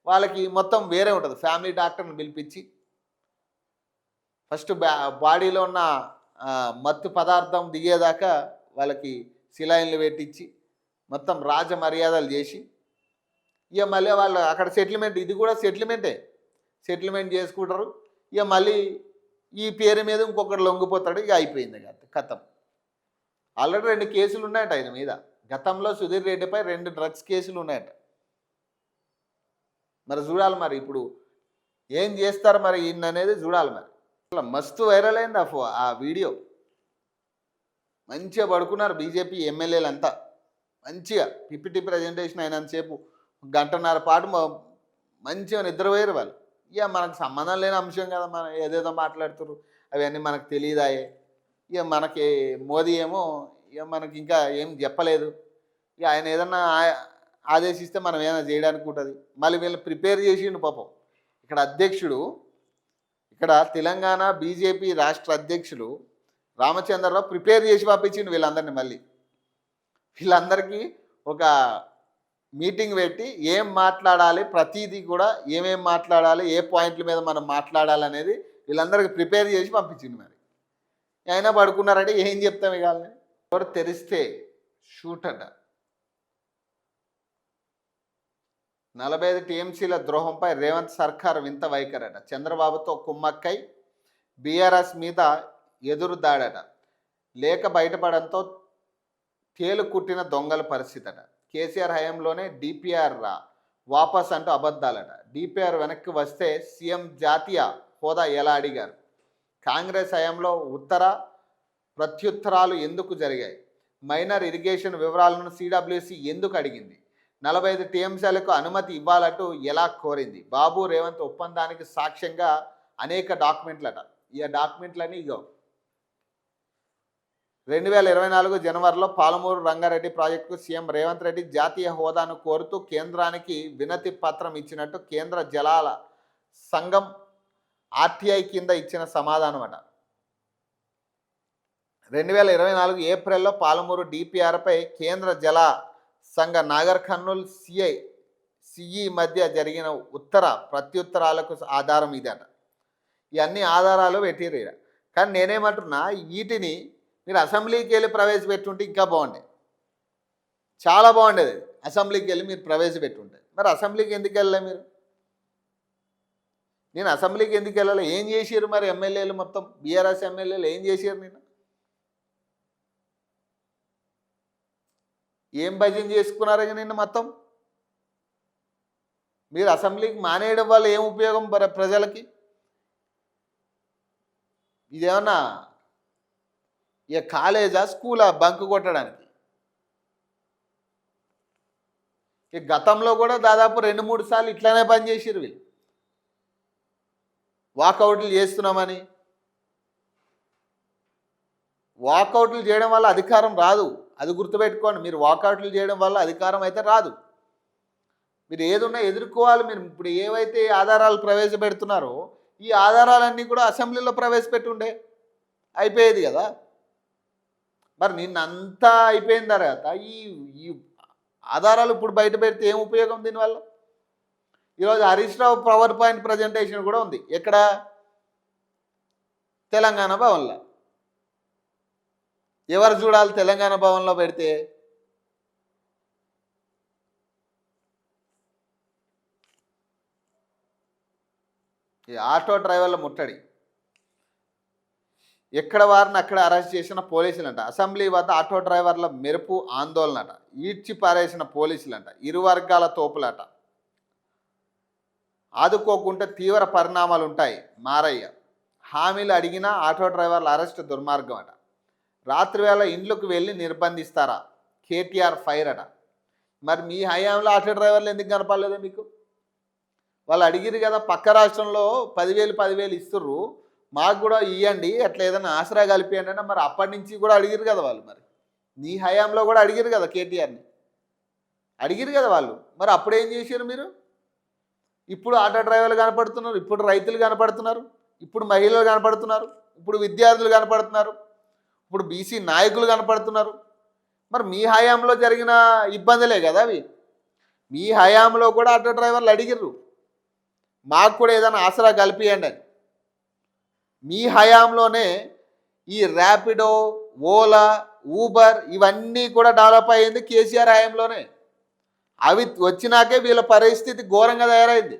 వాళ్ళకి మొత్తం వేరే ఉంటుంది. ఫ్యామిలీ డాక్టర్ని పిలిపించి ఫస్ట్ బాడీలో ఉన్న మత్తు పదార్థం దిగేదాకా వాళ్ళకి సిలైన్లు పెట్టించి మొత్తం రాజ మర్యాదలు చేసి ఇక మళ్ళీ వాళ్ళు అక్కడ సెటిల్మెంట్, ఇది కూడా సెటిల్మెంట్ చేసుకుంటారు. ఇక మళ్ళీ ఈ పేరు మీద ఇంకొకటి లొంగిపోతాడు. ఇక అయిపోయింది కథం. ఆల్రెడీ 2 కేసులు ఉన్నాయట ఆయన మీద. గతంలో సుధీర్ రెడ్డిపై 2 డ్రగ్స్ కేసులు ఉన్నాయట. మరి చూడాలి మరి ఇప్పుడు ఏం చేస్తారు మరి ఈయన అనేది చూడాలి. మరి అసలు మస్తు వైరల్ అయింది ఆ వీడియో. మంచిగా పడుకున్నారు బీజేపీ ఎమ్మెల్యేలంతా. మంచిగా పిపిటి ప్రజెంటేషన్ అయినంతసేపు 1.5 గంట పాటు మంచిగా నిద్రపోయారు వాళ్ళు. ఇక మనకు సంబంధం లేని అంశం కదా, మనం ఏదేదో మాట్లాడుతారు, అవన్నీ మనకు తెలియదాయే. ఇక మనకి మోదీ ఏమో ఇక మనకి ఇంకా ఏం చెప్పలేదు. ఇక ఆయన ఏదన్నా ఆదేశిస్తే మనం ఏమైనా చేయడానికి ఉంటుంది. మళ్ళీ వీళ్ళు ప్రిపేర్ చేసిండు పాపం. ఇక్కడ తెలంగాణ బీజేపీ రాష్ట్ర అధ్యక్షులు రామచంద్రరావు ప్రిపేర్ చేసి పంపించిండు వీళ్ళందరినీ. మళ్ళీ వీళ్ళందరికీ ఒక మీటింగ్ పెట్టి ఏం మాట్లాడాలి, ప్రతిదీ కూడా ఏమేం మాట్లాడాలి, ఏ పాయింట్ల మీద మనం మాట్లాడాలి అనేది వీళ్ళందరికీ ప్రిపేర్ చేసి పంపించింది. మరి అయినా పడుకున్నారంటే ఏం చెప్తాం? ఇక ఎవరు తెరిస్తే షూట్ అట. 45 టీఎంసీల ద్రోహంపై రేవంత్ సర్కార్ వింత వైఖరట. చంద్రబాబుతో కుమ్మక్కై బీఆర్ఎస్ మీద ఎదురు దాడట. లేఖ బయటపడంతో తేలు కుట్టిన దొంగల పరిస్థితి అట. కేసీఆర్ హయాంలోనే డిపిఆర్ వాపస్ అంటూ అబద్ధాలట. డిపిఆర్ వెనక్కి వస్తే సీఎం జాతీయ హోదా ఎలా అడిగారు? కాంగ్రెస్ హయాంలో ఉత్తర ప్రత్యుత్తరాలు ఎందుకు జరిగాయి? మైనర్ ఇరిగేషన్ వివరాలను సిడబ్ల్యూసి ఎందుకు అడిగింది? 45 టీఎంసీలకు అనుమతి ఇవ్వాలంటూ ఎలా కోరింది? బాబు రేవంత్ ఒప్పందానికి సాక్ష్యంగా అనేక డాక్యుమెంట్లట. ఈ డాక్యుమెంట్లని ఇగో 2024 జనవరిలో పాలమూరు రంగారెడ్డి ప్రాజెక్టుకు సీఎం రేవంత్ రెడ్డి జాతీయ హోదాను కోరుతూ కేంద్రానికి వినతి పత్రం ఇచ్చినట్టు కేంద్ర జలాల సంఘం ఆర్టీఐ కింద ఇచ్చిన సమాధానం అట. 2024 ఏప్రిల్లో పాలమూరు డిపిఆర్పై కేంద్ర జల సంఘ నాగర్ కర్నూల్ సిఈ మధ్య జరిగిన ప్రత్యుత్తరాలకు ఆధారం ఇదట. ఇవన్నీ ఆధారాలు పెట్టిరు. కానీ నేనేమంటున్నా, వీటిని మీరు అసెంబ్లీకి వెళ్ళి ప్రవేశపెట్టుంటే ఇంకా బాగుండేది, చాలా బాగుండేది. అసెంబ్లీకి వెళ్ళి మీరు ప్రవేశపెట్టుంటే. మరి అసెంబ్లీకి ఎందుకు వెళ్ళలే మీరు? నేను అసెంబ్లీకి ఎందుకు వెళ్ళాలి? ఏం చేసారు మరి ఎమ్మెల్యేలు, మొత్తం బీఆర్ఎస్ ఎమ్మెల్యేలు ఏం చేశారు? నేను ఏం భజన చేసుకున్నారు నిన్న మొత్తం? మీరు అసెంబ్లీకి మానేయడం వల్ల ఏం ఉపయోగం ప్రజలకి? ఇదేమన్నా ఇక కాలేజా, స్కూలా బంక్ కొట్టడానికి? ఇక గతంలో కూడా దాదాపు 2-3 సార్లు ఇట్లానే పనిచేసారు వీళ్ళు. వాకౌట్లు చేస్తున్నామని. వాకౌట్లు చేయడం వల్ల అధికారం రాదు, అది గుర్తుపెట్టుకోండి. మీరు వాకౌట్లు చేయడం వల్ల అధికారం అయితే రాదు. మీరు ఏదున్నా ఎదుర్కోవాలి. మీరు ఇప్పుడు ఏవైతే ఆధారాలు ప్రవేశపెడుతున్నారో ఈ ఆధారాలన్నీ కూడా అసెంబ్లీలో ప్రవేశపెట్టుండే అయిపోయేది కదా. మరి నిన్నంతా అయిపోయిన తర్వాత ఈ ఆధారాలు ఇప్పుడు బయట పెడితే ఏం ఉపయోగం దీనివల్ల? ఈరోజు Harish Rao power point presentation కూడా ఉంది. ఎక్కడ? తెలంగాణ భవన్లో. ఎవరు చూడాలి తెలంగాణ భవన్లో పెడితే? ఈ ఆటో డ్రైవర్ల ముట్టడి, ఎక్కడ వారిని అక్కడ అరెస్ట్ చేసిన పోలీసులంట. అసెంబ్లీ వద్ద ఆటో డ్రైవర్ల మెరుపు ఆందోళనట. ఈడ్చి పారేసిన పోలీసులంట. ఇరు వర్గాల తోపులట. ఆదుకోకుంటే తీవ్ర పరిణామాలు ఉంటాయి. మారయ్య హామీలు అడిగినా ఆటో డ్రైవర్ల అరెస్ట్ దుర్మార్గం అట. రాత్రి వేళ ఇండ్లకు వెళ్ళి నిర్బంధిస్తారా? కేటీఆర్ ఫైర్ అట. మరి మీ హయాంలో ఆటో డ్రైవర్లు ఎందుకు కనపడలేదా మీకు? వాళ్ళు అడిగిరు కదా, పక్క రాష్ట్రంలో 10,000 ఇస్తుర్రు, మాకు కూడా ఇవ్వండి, అట్లా ఏదైనా ఆసరా కలిపియండి అంటే మరి అప్పటి నుంచి కూడా అడిగిరు కదా వాళ్ళు. మరి నీ హయాంలో కూడా అడిగిరు కదా, కేటీఆర్ని అడిగిరు కదా వాళ్ళు. మరి అప్పుడు ఏం చేశారు మీరు? ఇప్పుడు ఆటో డ్రైవర్లు కనపడుతున్నారు, ఇప్పుడు రైతులు కనపడుతున్నారు, ఇప్పుడు మహిళలు కనపడుతున్నారు, ఇప్పుడు విద్యార్థులు కనపడుతున్నారు, ఇప్పుడు బీసీ నాయకులు కనపడుతున్నారు. మరి మీ హయాంలో జరిగిన ఇబ్బందులే కదా అవి. మీ హయాంలో కూడా ఆటో డ్రైవర్లు అడిగిర్రు, మాకు కూడా ఏదైనా ఆసరా కల్పియండి అని. మీ హయాంలోనే ఈ ర్యాపిడో, ఓలా, ఊబర్ ఇవన్నీ కూడా డెవలప్ అయ్యింది కేసీఆర్ హయాంలోనే. అవి వచ్చినాకే వీళ్ళ పరిస్థితి ఘోరంగా తయారైంది.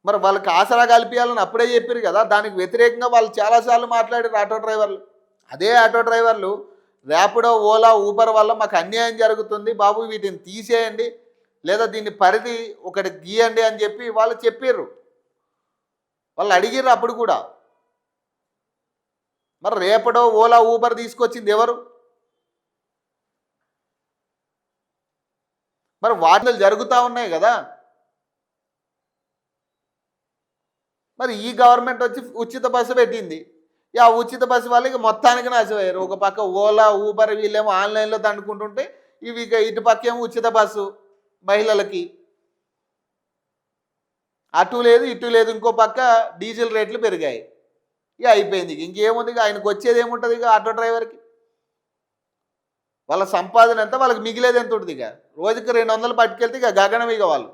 మరి వాళ్ళకి ఆసరా కల్పించాలని అప్పుడే చెప్పారు కదా. దానికి వ్యతిరేకంగా వాళ్ళు చాలాసార్లు మాట్లాడారు ఆటో డ్రైవర్లు. అదే ఆటో డ్రైవర్లు ర్యాపిడో, ఓలా, ఊబర్ వల్ల మాకు అన్యాయం జరుగుతుంది బాబు, వీటిని తీసేయండి, లేదా దీన్ని పరిధి ఒకటి గీయండి అని చెప్పి వాళ్ళు చెప్పారు. వాళ్ళు అడిగిర్రు అప్పుడు కూడా. మరి ర్యాపిడో, ఓలా, ఊబర్ తీసుకొచ్చింది ఎవరు? మరి వాటిలో జరుగుతూ ఉన్నాయి కదా. మరి ఈ గవర్నమెంట్ వచ్చి ఉచిత బస్సు పెట్టింది. ఆ ఉచిత బస్సు వాళ్ళకి మొత్తానికి నాశపోయారు. ఒక పక్క ఓలా, ఊబర్ వీళ్ళేమో ఆన్లైన్లో దండుకుంటుంటే ఇవి ఇటు పక్క ఏమో ఉచిత బస్సు మహిళలకి. అటు లేదు ఇటు లేదు. ఇంకో పక్క డీజిల్ రేట్లు పెరిగాయి. ఇక అయిపోయింది. ఇంకేముంది? ఆయనకు వచ్చేది ఏముంటుంది? ఇక ఆటో డ్రైవర్కి వాళ్ళ సంపాదన ఎంత, వాళ్ళకి మిగిలేది ఎంత ఉంటుంది? ఇక రోజుకి 200 పట్టుకెళ్తే ఇక గగనం ఇక వాళ్ళు.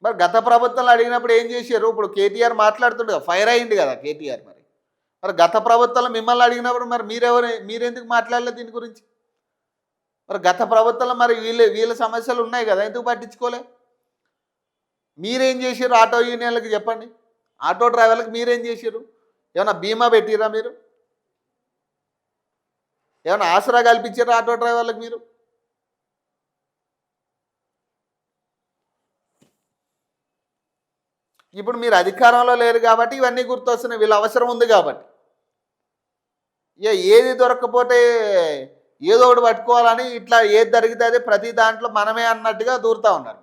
మరి గత ప్రభుత్వంలో అడిగినప్పుడు ఏం చేశారు? ఇప్పుడు కేటీఆర్ మాట్లాడుతుండే కదా, ఫైర్ అయ్యింది కదా కేటీఆర్. మరి గత ప్రభుత్వంలో మిమ్మల్ని అడిగినప్పుడు మరి మీరెందుకు మాట్లాడలేదు దీని గురించి? మరి గత ప్రభుత్వంలో మరి వీళ్ళ సమస్యలు ఉన్నాయి కదా, ఎందుకు పట్టించుకోలే? మీరేం చేశారు ఆటో యూనియన్లకు చెప్పండి, ఆటో డ్రైవర్లకు మీరేం చేశారు? ఏమైనా బీమా పెట్టిరా మీరు? ఏమైనా ఆసరా కల్పించారా ఆటో డ్రైవర్లకు మీరు? ఇప్పుడు మీరు అధికారంలో లేరు కాబట్టి ఇవన్నీ గుర్తొస్తున్నాయి. వీళ్ళ అవసరం ఉంది కాబట్టి. ఇక ఏది దొరకకపోతే ఏదో ఒకటి పట్టుకోవాలని ఇట్లా ఏది జరిగితే అదే ప్రతి దాంట్లో మనమే అన్నట్టుగా దూరుతూ ఉన్నారు.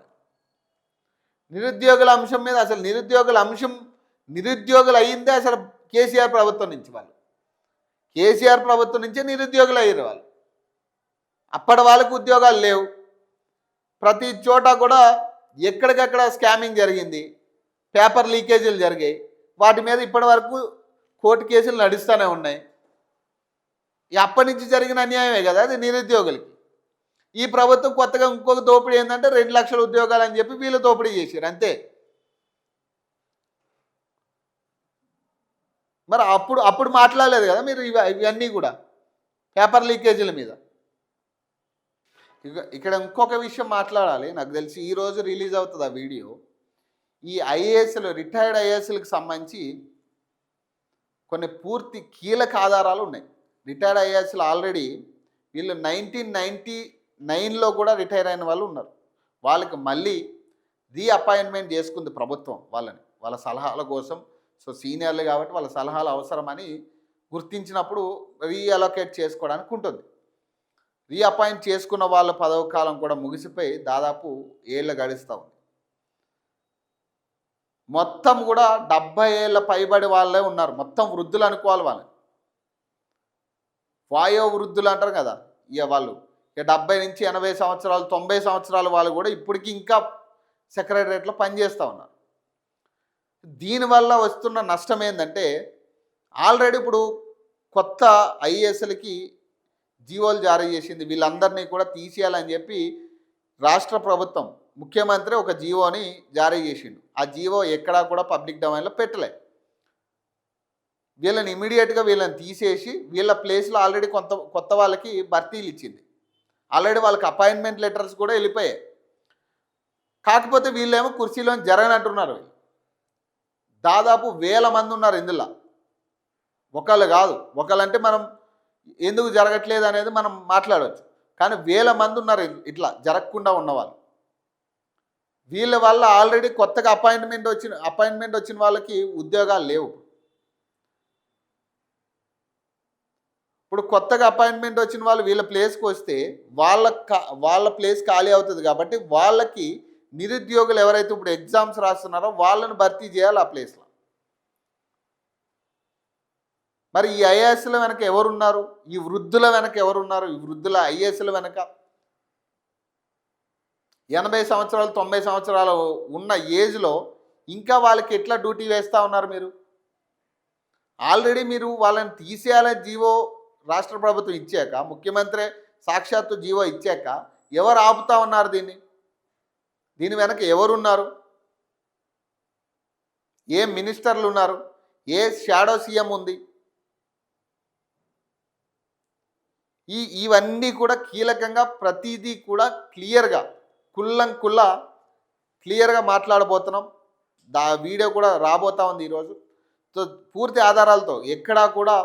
నిరుద్యోగుల అంశం మీద అసలు నిరుద్యోగులు అయ్యిందే అసలు కేసీఆర్ ప్రభుత్వం నుంచి. వాళ్ళు కేసీఆర్ ప్రభుత్వం నుంచే నిరుద్యోగులు అయ్యారు వాళ్ళు. అప్పటి వాళ్ళకు ఉద్యోగాలు లేవు. ప్రతి చోట కూడా ఎక్కడికక్కడ స్కామింగ్ జరిగింది, పేపర్ లీకేజీలు జరిగాయి. వాటి మీద ఇప్పటి వరకు కోర్టు కేసులు నడుస్తూనే ఉన్నాయి. అప్పటి నుంచి జరిగిన అన్యాయమే కదా అది నిరుద్యోగులకి. ఈ ప్రభుత్వం కొత్తగా ఇంకొక దోపిడీ ఏంటంటే 2 లక్షల ఉద్యోగాలు అని చెప్పి వీళ్ళు దోపిడీ చేశారు అంతే. మరి అప్పుడు మాట్లాడలేదు కదా మీరు ఇవన్నీ కూడా పేపర్ లీకేజీల మీద. ఇక్కడ ఇంకొక విషయం మాట్లాడాలి. నాకు తెలిసి ఈరోజు రిలీజ్ అవుతుంది ఆ వీడియో. ఈ ఐఏఎస్లు, రిటైర్డ్ ఐఏఎస్లకు సంబంధించి కొన్ని పూర్తి కీలక ఆధారాలు ఉన్నాయి. రిటైర్డ్ ఐఏఎస్లు ఆల్రెడీ వీళ్ళు 1999లో కూడా రిటైర్ అయిన వాళ్ళు ఉన్నారు. వాళ్ళకి మళ్ళీ రీఅపాయింట్మెంట్ చేసుకుంది ప్రభుత్వం వాళ్ళ సలహాల కోసం. సో సీనియర్లు కాబట్టి వాళ్ళ సలహాలు అవసరమని గుర్తించినప్పుడు రీఅలొకేట్ చేసుకోవడానికి ఉంటుంది. రీఅపాయింట్ చేసుకున్న వాళ్ళ పదవి కాలం కూడా ముగిసిపోయి దాదాపు ఏళ్ళు గడుస్తూ ఉంది. మొత్తం కూడా 70 ఏళ్ళ పైబడి వాళ్ళే ఉన్నారు. మొత్తం వృద్ధులు అనుకోవాలి వాళ్ళని. వాయో వృద్ధులు అంటారు కదా, ఇక వాళ్ళు 70 నుంచి 80 సంవత్సరాలు 90 సంవత్సరాల వాళ్ళు కూడా ఇప్పటికీ ఇంకా సెక్రటరియట్లో పనిచేస్తూ ఉన్నారు. దీనివల్ల వస్తున్న నష్టం ఏంటంటే ఆల్రెడీ ఇప్పుడు కొత్త ఐఏఎస్లకి జీవోలు జారీ చేసింది. వీళ్ళందరినీ కూడా తీసేయాలని చెప్పి రాష్ట్ర ప్రభుత్వం, ముఖ్యమంత్రి ఒక జీవోని జారీ చేసిండు. ఆ జీవో ఎక్కడా కూడా పబ్లిక్ డొమైన్లో పెట్టలే. వీళ్ళని ఇమీడియట్గా వీళ్ళని తీసేసి వీళ్ళ ప్లేస్లో ఆల్రెడీ కొత్త వాళ్ళకి భర్తీలు ఇచ్చింది. ఆల్రెడీ వాళ్ళకి అపాయింట్మెంట్ లెటర్స్ కూడా వెళ్ళిపోయాయి. కాకపోతే వీళ్ళేమో కుర్చీలో జరగనంటున్నారు. దాదాపు 1000 మంది ఉన్నారు ఇందులో. ఒకళ్ళు కాదు, ఒకళ్ళంటే మనం ఎందుకు జరగట్లేదు అనేది మనం మాట్లాడవచ్చు. కానీ 1000 మంది ఉన్నారు ఇట్లా జరగకుండా ఉన్నవాళ్ళు. వీళ్ళ వల్ల ఆల్రెడీ కొత్తగా అపాయింట్మెంట్ వచ్చిన వాళ్ళకి ఉద్యోగాలు లేవు. ఇప్పుడు కొత్తగా అపాయింట్మెంట్ వచ్చిన వాళ్ళు వీళ్ళ ప్లేస్కి వస్తే వాళ్ళ ప్లేస్ ఖాళీ అవుతుంది. కాబట్టి వాళ్ళకి నిరుద్యోగులు ఎవరైతే ఇప్పుడు ఎగ్జామ్స్ రాస్తున్నారో వాళ్ళని భర్తీ చేయాలి ఆ ప్లేస్లో. మరి ఈ ఐఏఎస్ల వెనక ఎవరున్నారు? ఈ వృద్ధుల వెనక ఎవరున్నారు? ఈ వృద్ధుల ఐఏఎస్ల వెనక 80 సంవత్సరాలు 90 సంవత్సరాలు ఉన్న ఏజ్లో ఇంకా వాళ్ళకి ఎట్లా డ్యూటీ వేస్తూ ఉన్నారు మీరు? ఆల్రెడీ మీరు వాళ్ళని తీసేయాలని జీవో రాష్ట్ర ప్రభుత్వం ఇచ్చాక, ముఖ్యమంత్రి సాక్షాత్తు జీవో ఇచ్చాక ఎవరు ఆపుతా ఉన్నారు దీని వెనక ఎవరున్నారు? ఏ మినిస్టర్లు ఉన్నారు? ఏ షాడో సీఎం ఉంది? ఇవన్నీ కూడా కీలకంగా ప్రతిదీ కూడా క్లియర్గా క్లియర్గా మాట్లాడబోతున్నాం. వీడియో కూడా రాబోతా ఉంది ఈరోజు. సో పూర్తి ఆధారాలతో, ఎక్కడా కూడా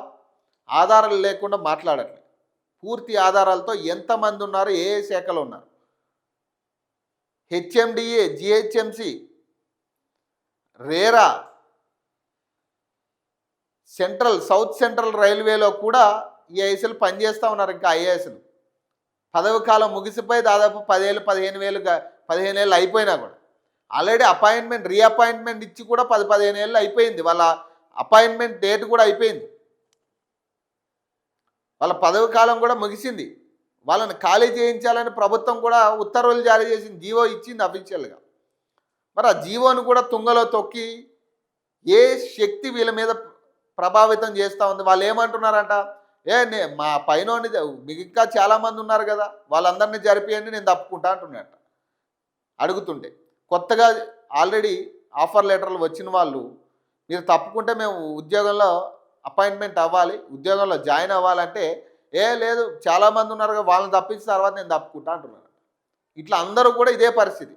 ఆధారాలు లేకుండా మాట్లాడట్లేదు. పూర్తి ఆధారాలతో ఎంతమంది ఉన్నారు, ఏ శాఖలో ఉన్నారు, HMDA, GHMC, RERA, south central రైల్వేలో కూడా ఈ ఐఏఎస్లు పనిచేస్తూ ఉన్నారు. ఇంకా ఐఏఎస్లు పదవి కాలం ముగిసిపోయి దాదాపు 10 ఏళ్ళు 15 ఏళ్ళు అయిపోయినా కూడా ఆల్రెడీ రీఅపాయింట్మెంట్ ఇచ్చి కూడా 10-15 ఏళ్ళు అయిపోయింది. వాళ్ళ అపాయింట్మెంట్ డేట్ కూడా అయిపోయింది. వాళ్ళ పదవి కాలం కూడా ముగిసింది. వాళ్ళని ఖాళీ చేయించాలని ప్రభుత్వం కూడా ఉత్తర్వులు జారీ చేసింది, జీవో ఇచ్చింది అఫీషియల్గా. మరి ఆ జీవోను కూడా తుంగలో తొక్కి ఏ శక్తి వీళ్ళ మీద ప్రభావితం చేస్తూ ఉంది? వాళ్ళు ఏమంటున్నారంట, మా పైన మీకు ఇంకా చాలామంది ఉన్నారు కదా, వాళ్ళందరినీ జరిపియండి, నేను తప్పుకుంటా అంటున్నట్ట. అడుగుతుంటే కొత్తగా ఆల్రెడీ ఆఫర్ లెటర్లు వచ్చిన వాళ్ళు, మీరు తప్పుకుంటే మేము ఉద్యోగంలో అపాయింట్మెంట్ అవ్వాలి, ఉద్యోగంలో జాయిన్ అవ్వాలంటే లేదు చాలామంది ఉన్నారు కదా, వాళ్ళని తప్పించిన తర్వాత నేను తప్పుకుంటా అంటున్నాను. ఇట్లా అందరూ కూడా ఇదే పరిస్థితి.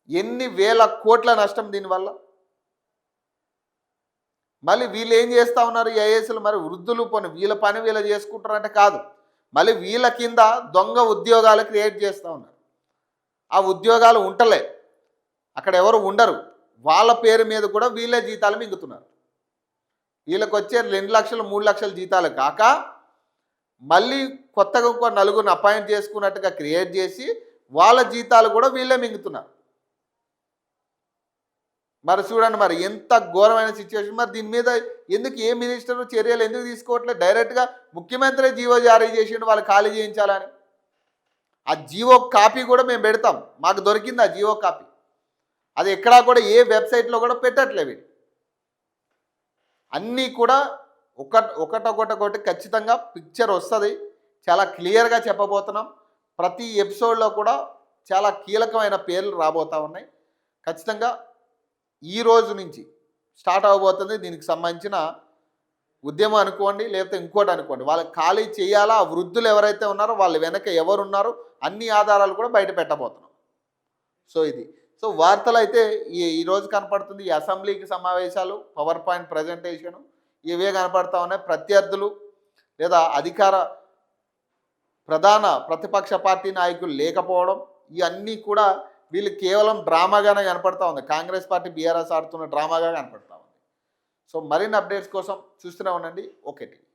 ఎన్ని వేల కోట్ల నష్టం దీనివల్ల. మళ్ళీ వీళ్ళు ఏం చేస్తూ ఉన్నారు ఈ ఐఏఎస్లు? మరి వృద్ధులు వీళ్ళ పని వీళ్ళు చేసుకుంటారంటే కాదు, మళ్ళీ వీళ్ళ కింద దొంగ ఉద్యోగాలు క్రియేట్ చేస్తూ ఉన్నారు. ఆ ఉద్యోగాలు ఉంటలే, అక్కడ ఎవరు ఉండరు, వాళ్ళ పేరు మీద కూడా వీళ్ళే జీతాలు మింగుతున్నారు. వీళ్ళకి వచ్చే 2 లక్షలు 3 లక్షల జీతాలు కాక మళ్ళీ కొత్తగా ఇంకో 4 అపాయింట్ చేసుకున్నట్టుగా క్రియేట్ చేసి వాళ్ళ జీతాలు కూడా వీళ్ళే మింగుతున్నారు. మరి చూడండి మరి ఎంత ఘోరమైన సిచ్యువేషన్. మరి దీని మీద ఎందుకు ఏ మినిస్టర్ చర్యలు ఎందుకు తీసుకోవట్లేదు? డైరెక్ట్గా ముఖ్యమంత్రి జీవో జారీ చేసిండు వాళ్ళు ఖాళీ చేయించాలని. ఆ జీవో కాపీ కూడా మేము పెడతాం, మాకు దొరికింది ఆ జీవో కాపీ. అది ఎక్కడా కూడా ఏ వెబ్సైట్లో కూడా పెట్టట్లే వీళ్ళు. అన్నీ కూడా ఒకటొకటి ఖచ్చితంగా పిక్చర్ వస్తుంది. చాలా క్లియర్గా చెప్పబోతున్నాం. ప్రతి ఎపిసోడ్లో కూడా చాలా కీలకమైన పేర్లు రాబోతూ ఉన్నాయి. ఖచ్చితంగా ఈ రోజు నుంచి స్టార్ట్ అవ్వబోతుంది దీనికి సంబంధించిన ఉద్యమం అనుకోండి, లేకపోతే ఇంకోటి అనుకోండి. వాళ్ళకి ఖాళీ చేయాలా, ఆ వృద్ధులు ఎవరైతే ఉన్నారో వాళ్ళ వెనక ఎవరున్నారో అన్ని ఆధారాలు కూడా బయట పెట్టబోతున్నాం. సో ఇది సో వార్తలు అయితే ఈరోజు కనపడుతుంది. ఈ అసెంబ్లీకి సమావేశాలు, పవర్ పాయింట్ ప్రజెంటేషను ఇవే కనపడతా ఉన్నాయి. ప్రత్యర్థులు లేదా ప్రధాన ప్రతిపక్ష పార్టీ నాయకులు లేకపోవడం, ఇవన్నీ కూడా వీళ్ళు కేవలం డ్రామాగానే కనపడతా ఉంది. కాంగ్రెస్ పార్టీ బీఆర్ఎస్ ఆడుతున్న డ్రామాగా కనపడతా ఉంది. సో మరిన్ని అప్డేట్స్ కోసం చూస్తూనే ఉండండి ఓకే టీవీ.